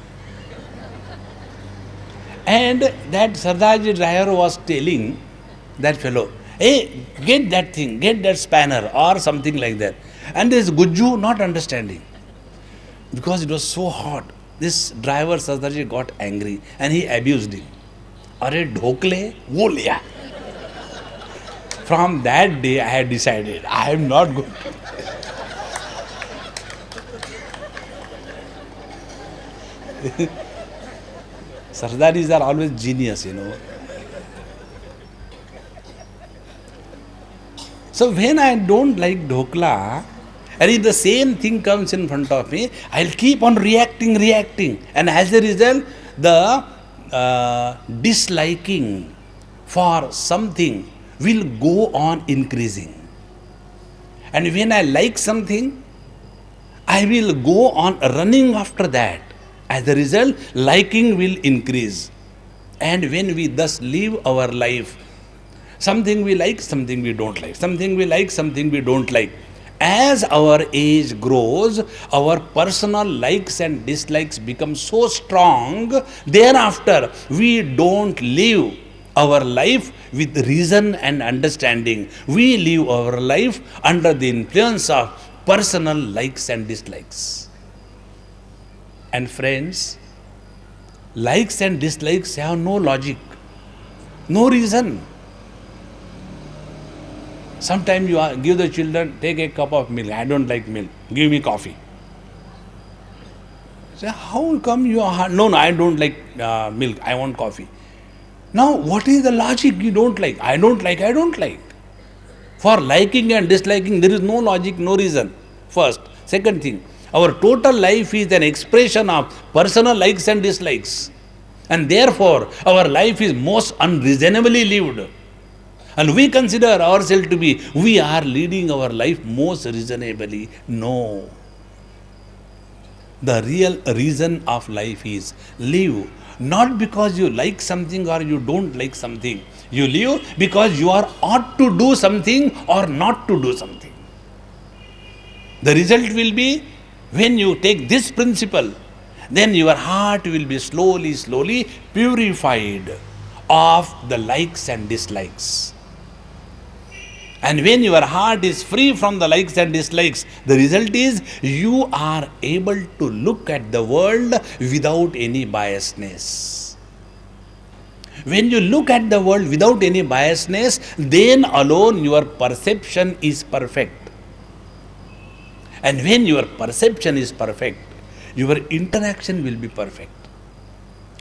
And that Sardarji driver was telling that fellow, hey, get that thing, get that spanner or something like that. And this Gujju not understanding. Because it was so hot, this driver Sardarji got angry and he abused him. Arey dhokle, wo liya. From that day I had decided I am not going. Sardaris are always genius, So when I don't like dhokla, and if the same thing comes in front of me, I'll keep on reacting. And as a result, the disliking for something will go on increasing. And when I like something, I will go on running after that. As a result, liking will increase. And when we thus live our life, something we like, something we don't like. Something we like, something we don't like. As our age grows, our personal likes and dislikes become so strong, thereafter we don't live our life with reason and understanding. We live our life under the influence of personal likes and dislikes. And friends, likes and dislikes have no logic, no reason. Sometimes you give the children, take a cup of milk. I don't like milk. Give me coffee. Say, how come you are? No, I don't like milk. I want coffee. Now, what is the logic you don't like? I don't like. For liking and disliking, there is no logic, no reason. First. Second thing, our total life is an expression of personal likes and dislikes. And therefore, our life is most unreasonably lived. And we consider ourselves to be, we are leading our life most reasonably. No. The real reason of life is live, not because you like something or you don't like something. You live because you are ought to do something or not to do something. The result will be, when you take this principle, then your heart will be slowly purified of the likes and dislikes. And when your heart is free from the likes and dislikes, the result is you are able to look at the world without any biasness. When you look at the world without any biasness, then alone your perception is perfect. And when your perception is perfect, your interaction will be perfect.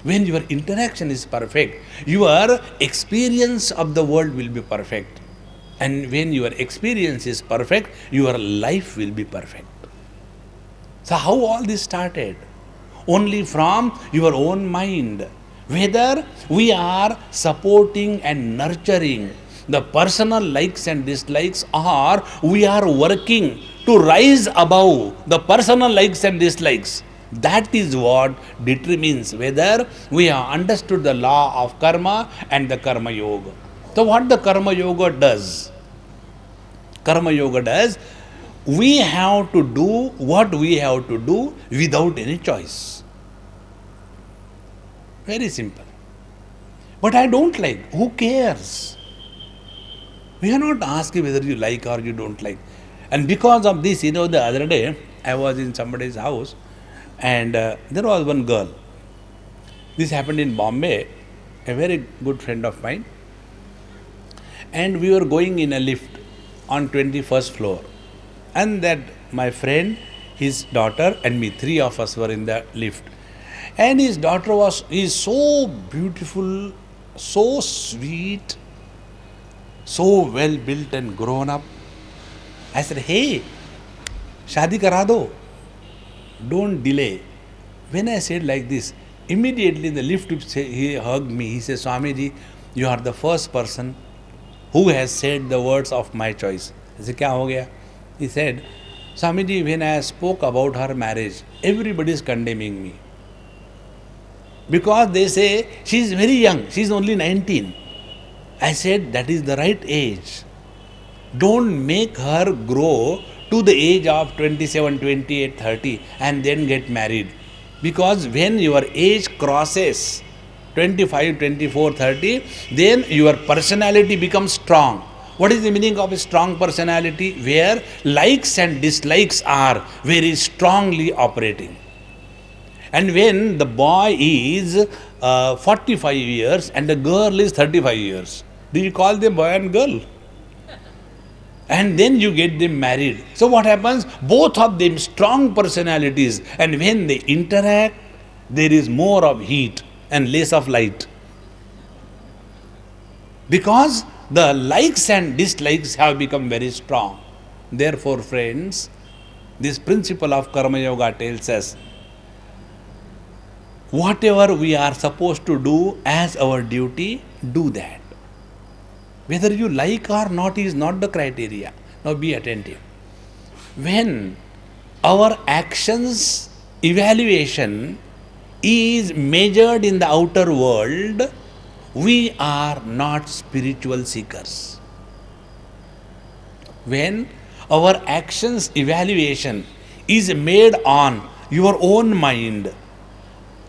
When your interaction is perfect, your experience of the world will be perfect. And when your experience is perfect, your life will be perfect. So how all this started? Only from your own mind. Whether we are supporting and nurturing the personal likes and dislikes, or we are working to rise above the personal likes and dislikes, that is what determines whether we have understood the law of karma and the Karmayoga. So what the Karmayoga does? Karmayoga does, we have to do what we have to do without any choice. Very simple. But I don't like. Who cares? We are not asking whether you like or you don't like. And because of this, the other day, I was in somebody's house and there was one girl. This happened in Bombay, a very good friend of mine. And we were going in a lift on 21st floor. And that my friend, his daughter and me, three of us were in the lift. And his daughter is so beautiful, so sweet, so well built and grown up. I said, hey, shadi kara do. Don't delay. When I said like this, immediately in the lift, he hugged me. He said, Swamiji, you are the first person who has said the words of my choice. I said, kya ho gaya? He said, Swamiji, when I spoke about her marriage, everybody is condemning me. Because they say, she is very young, she is only 19. I said, that is the right age. Don't make her grow to the age of 27, 28, 30 and then get married. Because when your age crosses 25, 24, 30, then your personality becomes strong. What is the meaning of a strong personality? Where likes and dislikes are very strongly operating. And when the boy is 45 years and the girl is 35 years, do you call them boy and girl? And then you get them married. So what happens? Both of them strong personalities, and when they interact, there is more of heat and less of light. Because the likes and dislikes have become very strong. Therefore, friends, this principle of Karmayoga tells us whatever we are supposed to do as our duty, do that. Whether you like or not is not the criteria. Now be attentive. When our actions evaluation is measured in the outer world, we are not spiritual seekers. When our actions evaluation is made on your own mind,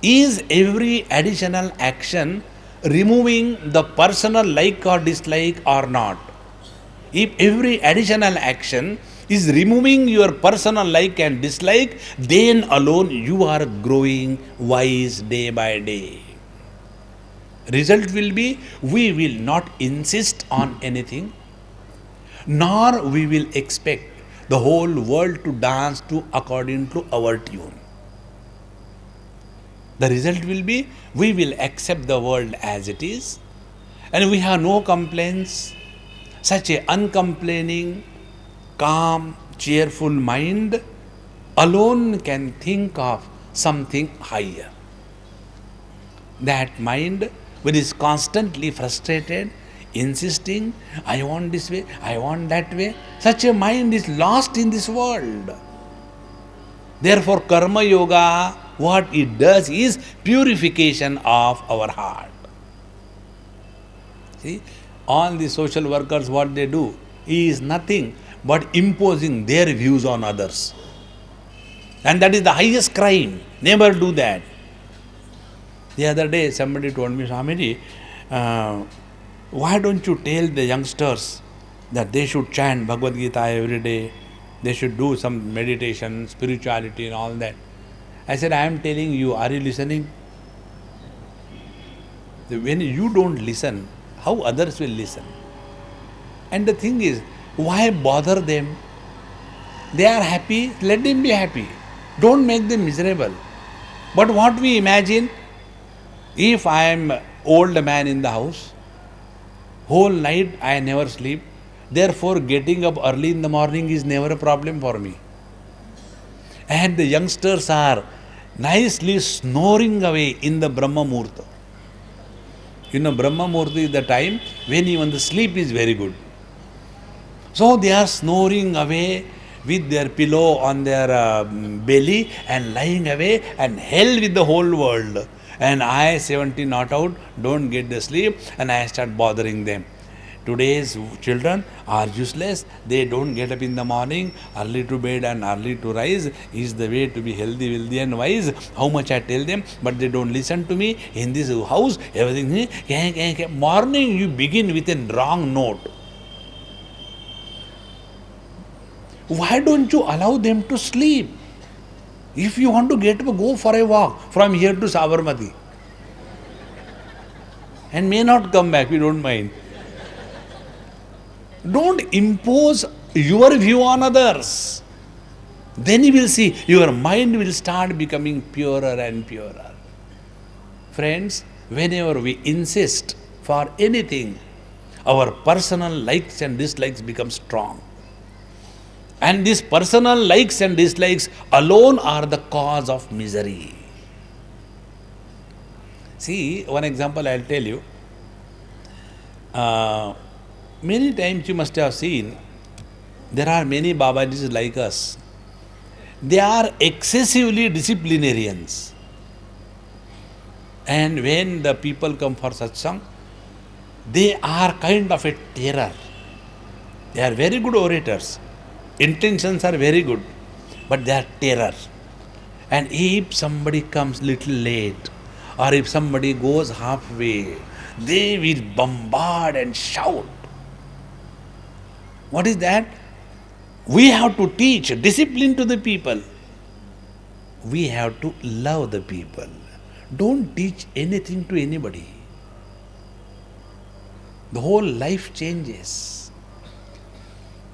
is every additional action removing the personal like or dislike or not? If every additional action is removing your personal like and dislike, then alone you are growing wise day by day. Result will be, we will not insist on anything, nor we will expect the whole world to dance to according to our tune. The result will be, we will accept the world as it is, and we have no complaints. Such a uncomplaining, calm, cheerful mind alone can think of something higher. That mind, when is constantly frustrated, insisting, I want this way, I want that way, such a mind is lost in this world. Therefore, Karma Yoga, what it does is purification of our heart. See, all the social workers, what they do is nothing but imposing their views on others. And that is the highest crime. Never do that. The other day, somebody told me, Swamiji, why don't you tell the youngsters that they should chant Bhagavad Gita every day, they should do some meditation, spirituality and all that. I said, I am telling you, are you listening? When you don't listen, how others will listen? And the thing is, why bother them? They are happy, let them be happy. Don't make them miserable. But what we imagine, if I am old man in the house, whole night I never sleep, therefore getting up early in the morning is never a problem for me. And the youngsters are nicely snoring away in the Brahma Muhurta. You know, Brahma Muhurta is the time when even the sleep is very good. So they are snoring away with their pillow on their belly and lying away and hell with the whole world. And I, 70 not out, don't get the sleep, and I start bothering them. Today's children are useless. They don't get up in the morning. Early to bed and early to rise is the way to be healthy, wealthy and wise. How much I tell them, but they don't listen to me. In this house, everything, morning you begin with a wrong note. Why don't you allow them to sleep? If you want to get up, go for a walk from here to Sabarmati. And may not come back, we don't mind. Don't impose your view on others. Then you will see your mind will start becoming purer and purer. Friends, whenever we insist for anything, our personal likes and dislikes become strong. And these personal likes and dislikes alone are the cause of misery. See, one example I'll tell you. Many times you must have seen, there are many Babajis like us. They are excessively disciplinarians. And when the people come for satsang, they are kind of a terror. They are very good orators. Intentions are very good, but they are terror. And if somebody comes little late, or if somebody goes halfway, they will bombard and shout. What is that? We have to teach discipline to the people. We have to love the people. Don't teach anything to anybody. The whole life changes.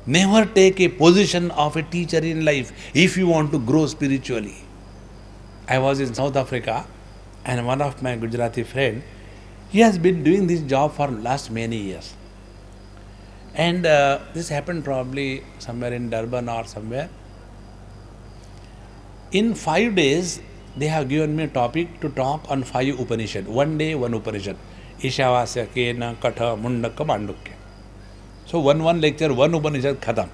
Never take a position of a teacher in life if you want to grow spiritually. I was in South Africa, and one of my Gujarati friend, he has been doing this job for last many years. And this happened probably somewhere in Durban or somewhere. In 5 days, they have given me a topic to talk on 5 Upanishad. One day, one Upanishad. Ishavasya, Kena, Katha, Mundaka, Mandukya. So one lecture, one Upanishad, Khatam.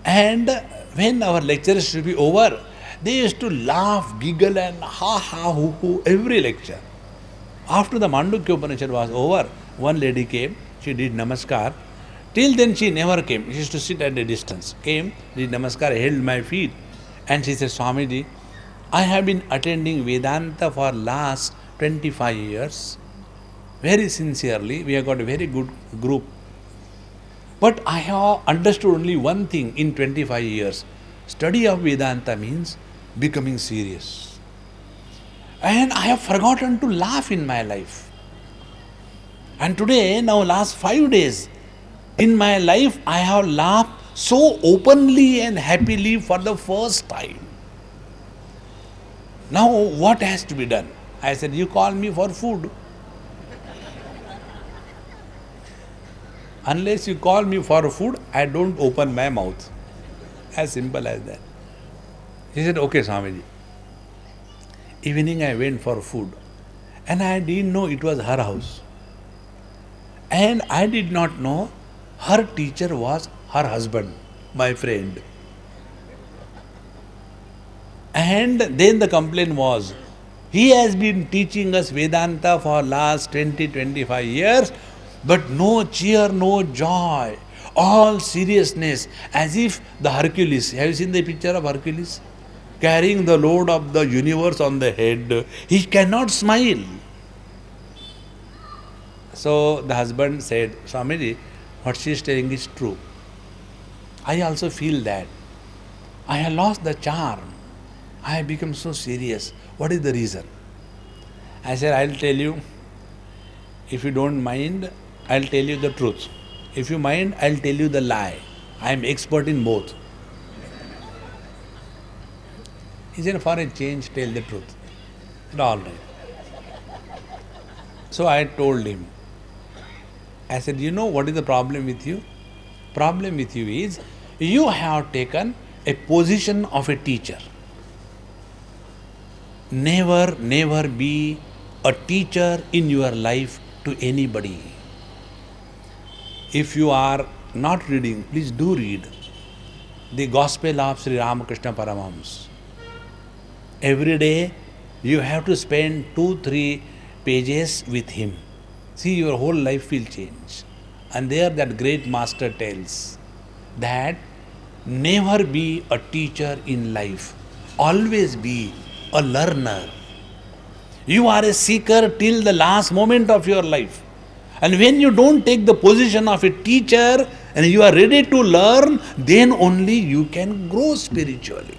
And when our lectures should be over, they used to laugh, giggle and ha ha hoo hoo every lecture. After the Mandukya Upanishad was over, one lady came, she did namaskar. Till then she never came. She used to sit at a distance. Came, did namaskar, held my feet. And she said, Swamiji, I have been attending Vedanta for last 25 years. Very sincerely, we have got a very good group. But I have understood only one thing in 25 years. Study of Vedanta means becoming serious. And I have forgotten to laugh in my life. And today, now last 5 days, in my life, I have laughed so openly and happily for the first time. Now, what has to be done? I said, you call me for food. Unless you call me for food, I don't open my mouth. As simple as that. He said, okay, Swamiji. Evening I went for food. And I didn't know it was her house. And I did not know her teacher was her husband, my friend. And then the complaint was, he has been teaching us Vedanta for last 20-25 years, but no cheer, no joy, all seriousness, as if the Hercules, have you seen the picture of Hercules? Carrying the load of the universe on the head, he cannot smile. So the husband said, Swamiji, what she is telling is true. I also feel that. I have lost the charm. I have become so serious. What is the reason? I said, I'll tell you. If you don't mind, I'll tell you the truth. If you mind, I'll tell you the lie. I am expert in both. He said, for a change, tell the truth. I said, all right. So I told him. I said, you know what is the problem with you? Problem with you is, you have taken a position of a teacher. Never be a teacher in your life to anybody. If you are not reading, please do read the Gospel of Sri Ramakrishna Paramahamsa. Every day you have to spend 2-3 pages with him. See, your whole life will change. And there that great master tells that never be a teacher in life. Always be a learner. You are a seeker till the last moment of your life. And when you don't take the position of a teacher and you are ready to learn, then only you can grow spiritually.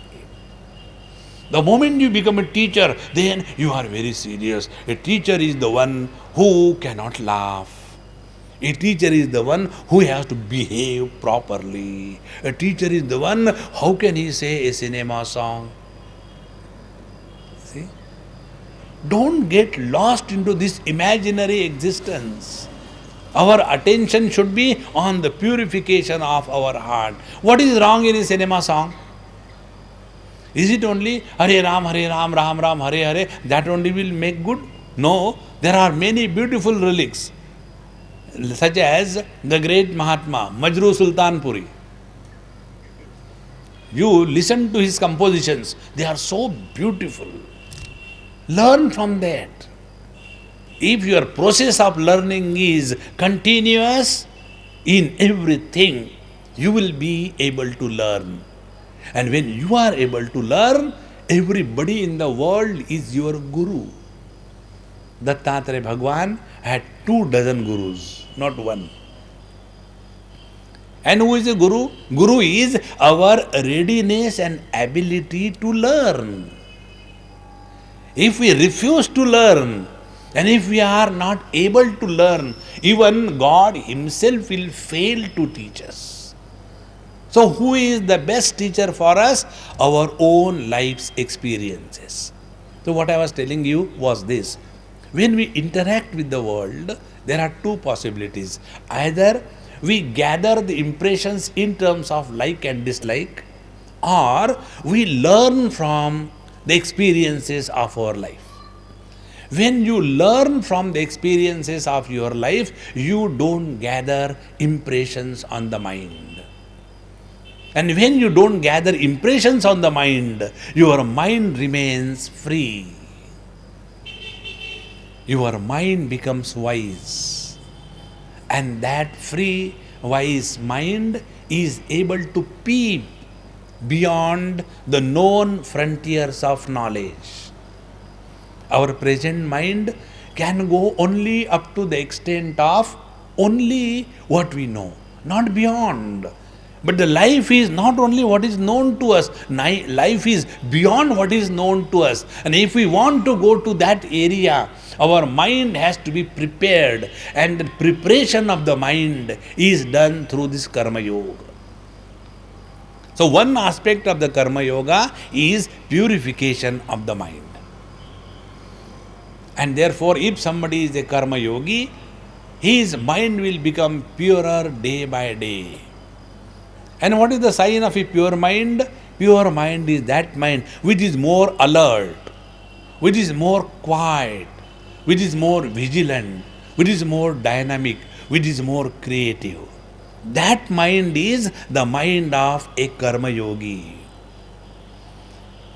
The moment you become a teacher, then you are very serious. A teacher is the one who cannot laugh. A teacher is the one who has to behave properly. A teacher is the one, how can he say a cinema song? See? Don't get lost into this imaginary existence. Our attention should be on the purification of our heart. What is wrong in a cinema song? Is it only Hare Ram, Ram Ram, Hare Hare? That only will make good? No, there are many beautiful relics, such as the great Mahatma, Majru Sultanpuri. You listen to his compositions, they are so beautiful. Learn from that. If your process of learning is continuous in everything, you will be able to learn. And when you are able to learn, everybody in the world is your guru. Dattatreya Bhagwan had 24 gurus, not one. And who is a guru? Guru is our readiness and ability to learn. If we refuse to learn, and if we are not able to learn, even God Himself will fail to teach us. So who is the best teacher for us? Our own life's experiences. So what I was telling you was this. When we interact with the world, there are two possibilities. Either we gather the impressions in terms of like and dislike, or we learn from the experiences of our life. When you learn from the experiences of your life, you don't gather impressions on the mind. And when you don't gather impressions on the mind, your mind remains free. Your mind becomes wise. And that free, wise mind is able to peep beyond the known frontiers of knowledge. Our present mind can go only up to the extent of only what we know, not beyond. But the life is not only what is known to us, life is beyond what is known to us. And if we want to go to that area, our mind has to be prepared. And the preparation of the mind is done through this Karmayoga. So one aspect of the Karmayoga is purification of the mind. And therefore, if somebody is a karma yogi, his mind will become purer day by day. And what is the sign of a pure mind? Pure mind is that mind which is more alert, which is more quiet, which is more vigilant, which is more dynamic, which is more creative. That mind is the mind of a karma yogi.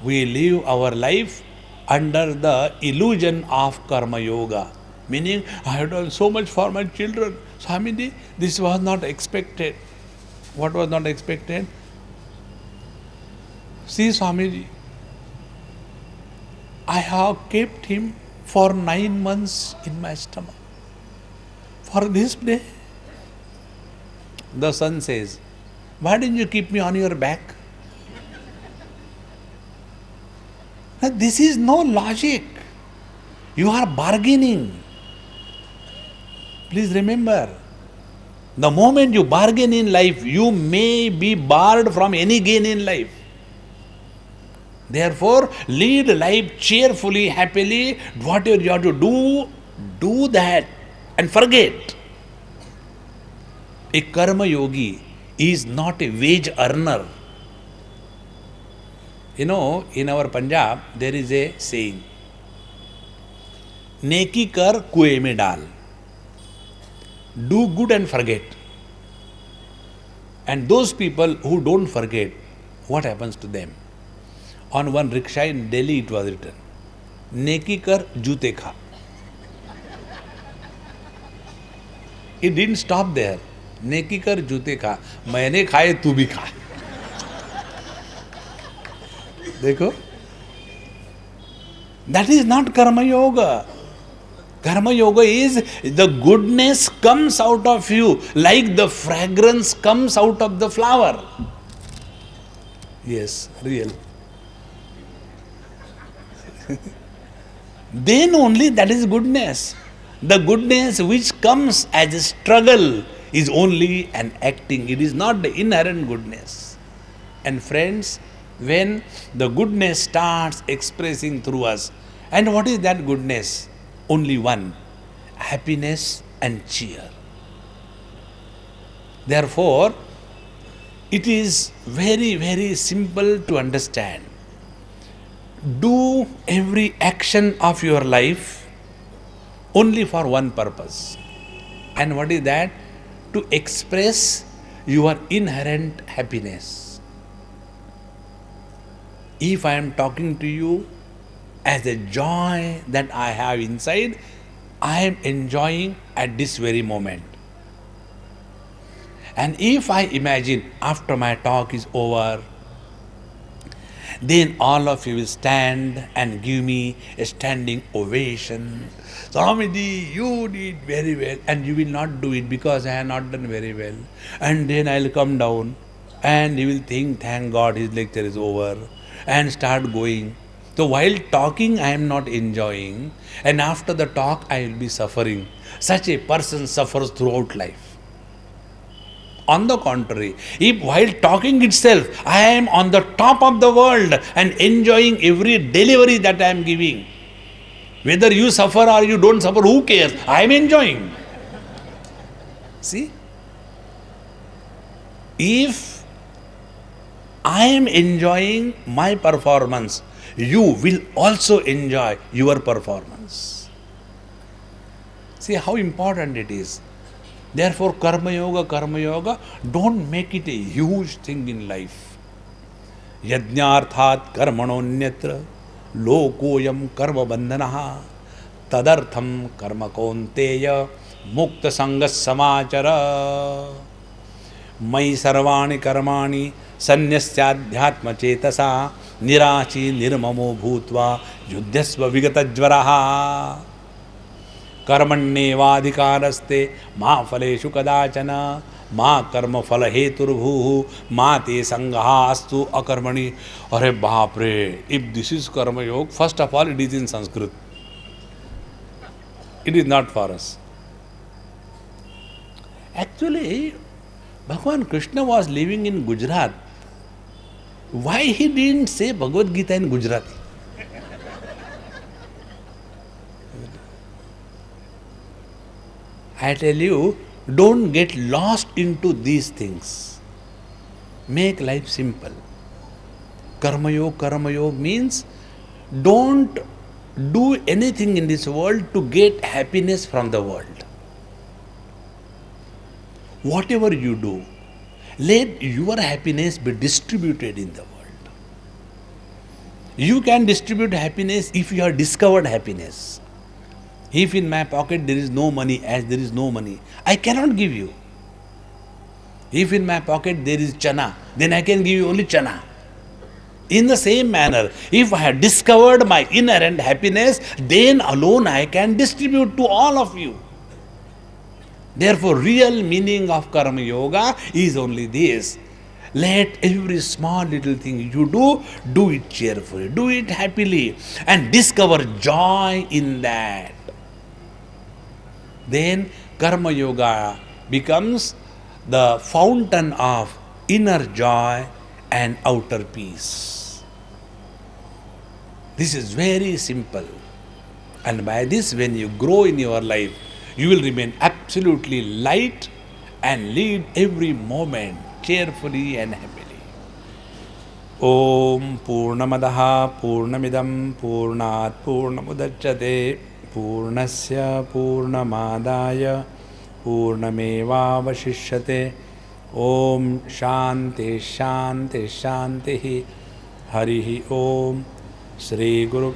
We live our life under the illusion of Karma Yoga. Meaning, I have done so much for my children. Swamiji, this was not expected. What was not expected? See, Swamiji, I have kept him for 9 months in my stomach. For this day, the son says, why didn't you keep me on your back? Now, this is no logic. You are bargaining. Please remember, the moment you bargain in life, you may be barred from any gain in life. Therefore, lead life cheerfully, happily. Whatever you have to do that and forget. A karma yogi is not a wage earner. You know, in our Punjab, there is a saying, Neki kar kuएं में डाल. Do good and forget. And those people who don't forget, what happens to them? On one rickshaw in Delhi it was written, Neki kar jute kha. It didn't stop there. Neki kar jute kha. मैंने खाए तू भी खा. देखो, that is not Karma Yoga. Karma Yoga is the goodness comes out of you like the fragrance comes out of the flower. Yes, real. Then only that is goodness. The goodness which comes as a struggle is only an acting. It is not the inherent goodness. And friends, when the goodness starts expressing through us, and what is that goodness? Only one, happiness and cheer. Therefore, it is very, very simple to understand. Do every action of your life only for one purpose. And what is that? To express your inherent happiness. If I am talking to you as a joy that I have inside, I am enjoying at this very moment. And if I imagine after my talk is over, then all of you will stand and give me a standing ovation. Swamiji, you did very well. And you will not do it because I have not done very well. And then I will come down and you will think, thank God his lecture is over, and start going. So while talking, I am not enjoying, and after the talk, I will be suffering. Such a person suffers throughout life. On the contrary, if while talking itself, I am on the top of the world and enjoying every delivery that I am giving, whether you suffer or you don't suffer, who cares? I am enjoying. See? If I am enjoying my performance, you will also enjoy your performance. See how important it is. Therefore, Karma Yoga, don't make it a huge thing in life. Yajnarthat karmanonyatra lokoyam karma bandhanaha tadartham karma kaunteya mukta sangas samachara mai sarvani karmani sanyasyadhyatma chetasa nirachi nirmamo bhutva yudhyasva vigatajvaraha कर्मण्येवाधिकारस्ते मा फलेषु कदाचन मा कर्म फल हेतुर्भूः मा ते संगहास्तु अकर्मणि. अरे बाप रे, if this is karma yoga, first of all it is in Sanskrit. It is not for us. Actually, Bhagavan Krishna was living in Gujarat. Why he didn't say Bhagavad Gita in Gujarati? I tell you, don't get lost into these things. Make life simple. Karma yoga means don't do anything in this world to get happiness from the world. Whatever you do, let your happiness be distributed in the world. You can distribute happiness if you have discovered happiness. If in my pocket there is no money, as there is no money, I cannot give you. If in my pocket there is chana, then I can give you only chana. In the same manner, if I have discovered my inherent happiness, then alone I can distribute to all of you. Therefore, real meaning of Karma Yoga is only this. Let every small little thing you do it cheerfully, do it happily, and discover joy in that. Then Karma Yoga becomes the fountain of inner joy and outer peace. This is very simple. And by this, when you grow in your life, you will remain absolutely light and lead every moment cheerfully and happily. Om Purnamadaha Purnamidam Purnat Purnamudachyate Purnasya Purnamadaya Purnamevavashishyate. Om Shanti Shanti Shanti Harihi Om Shri Guru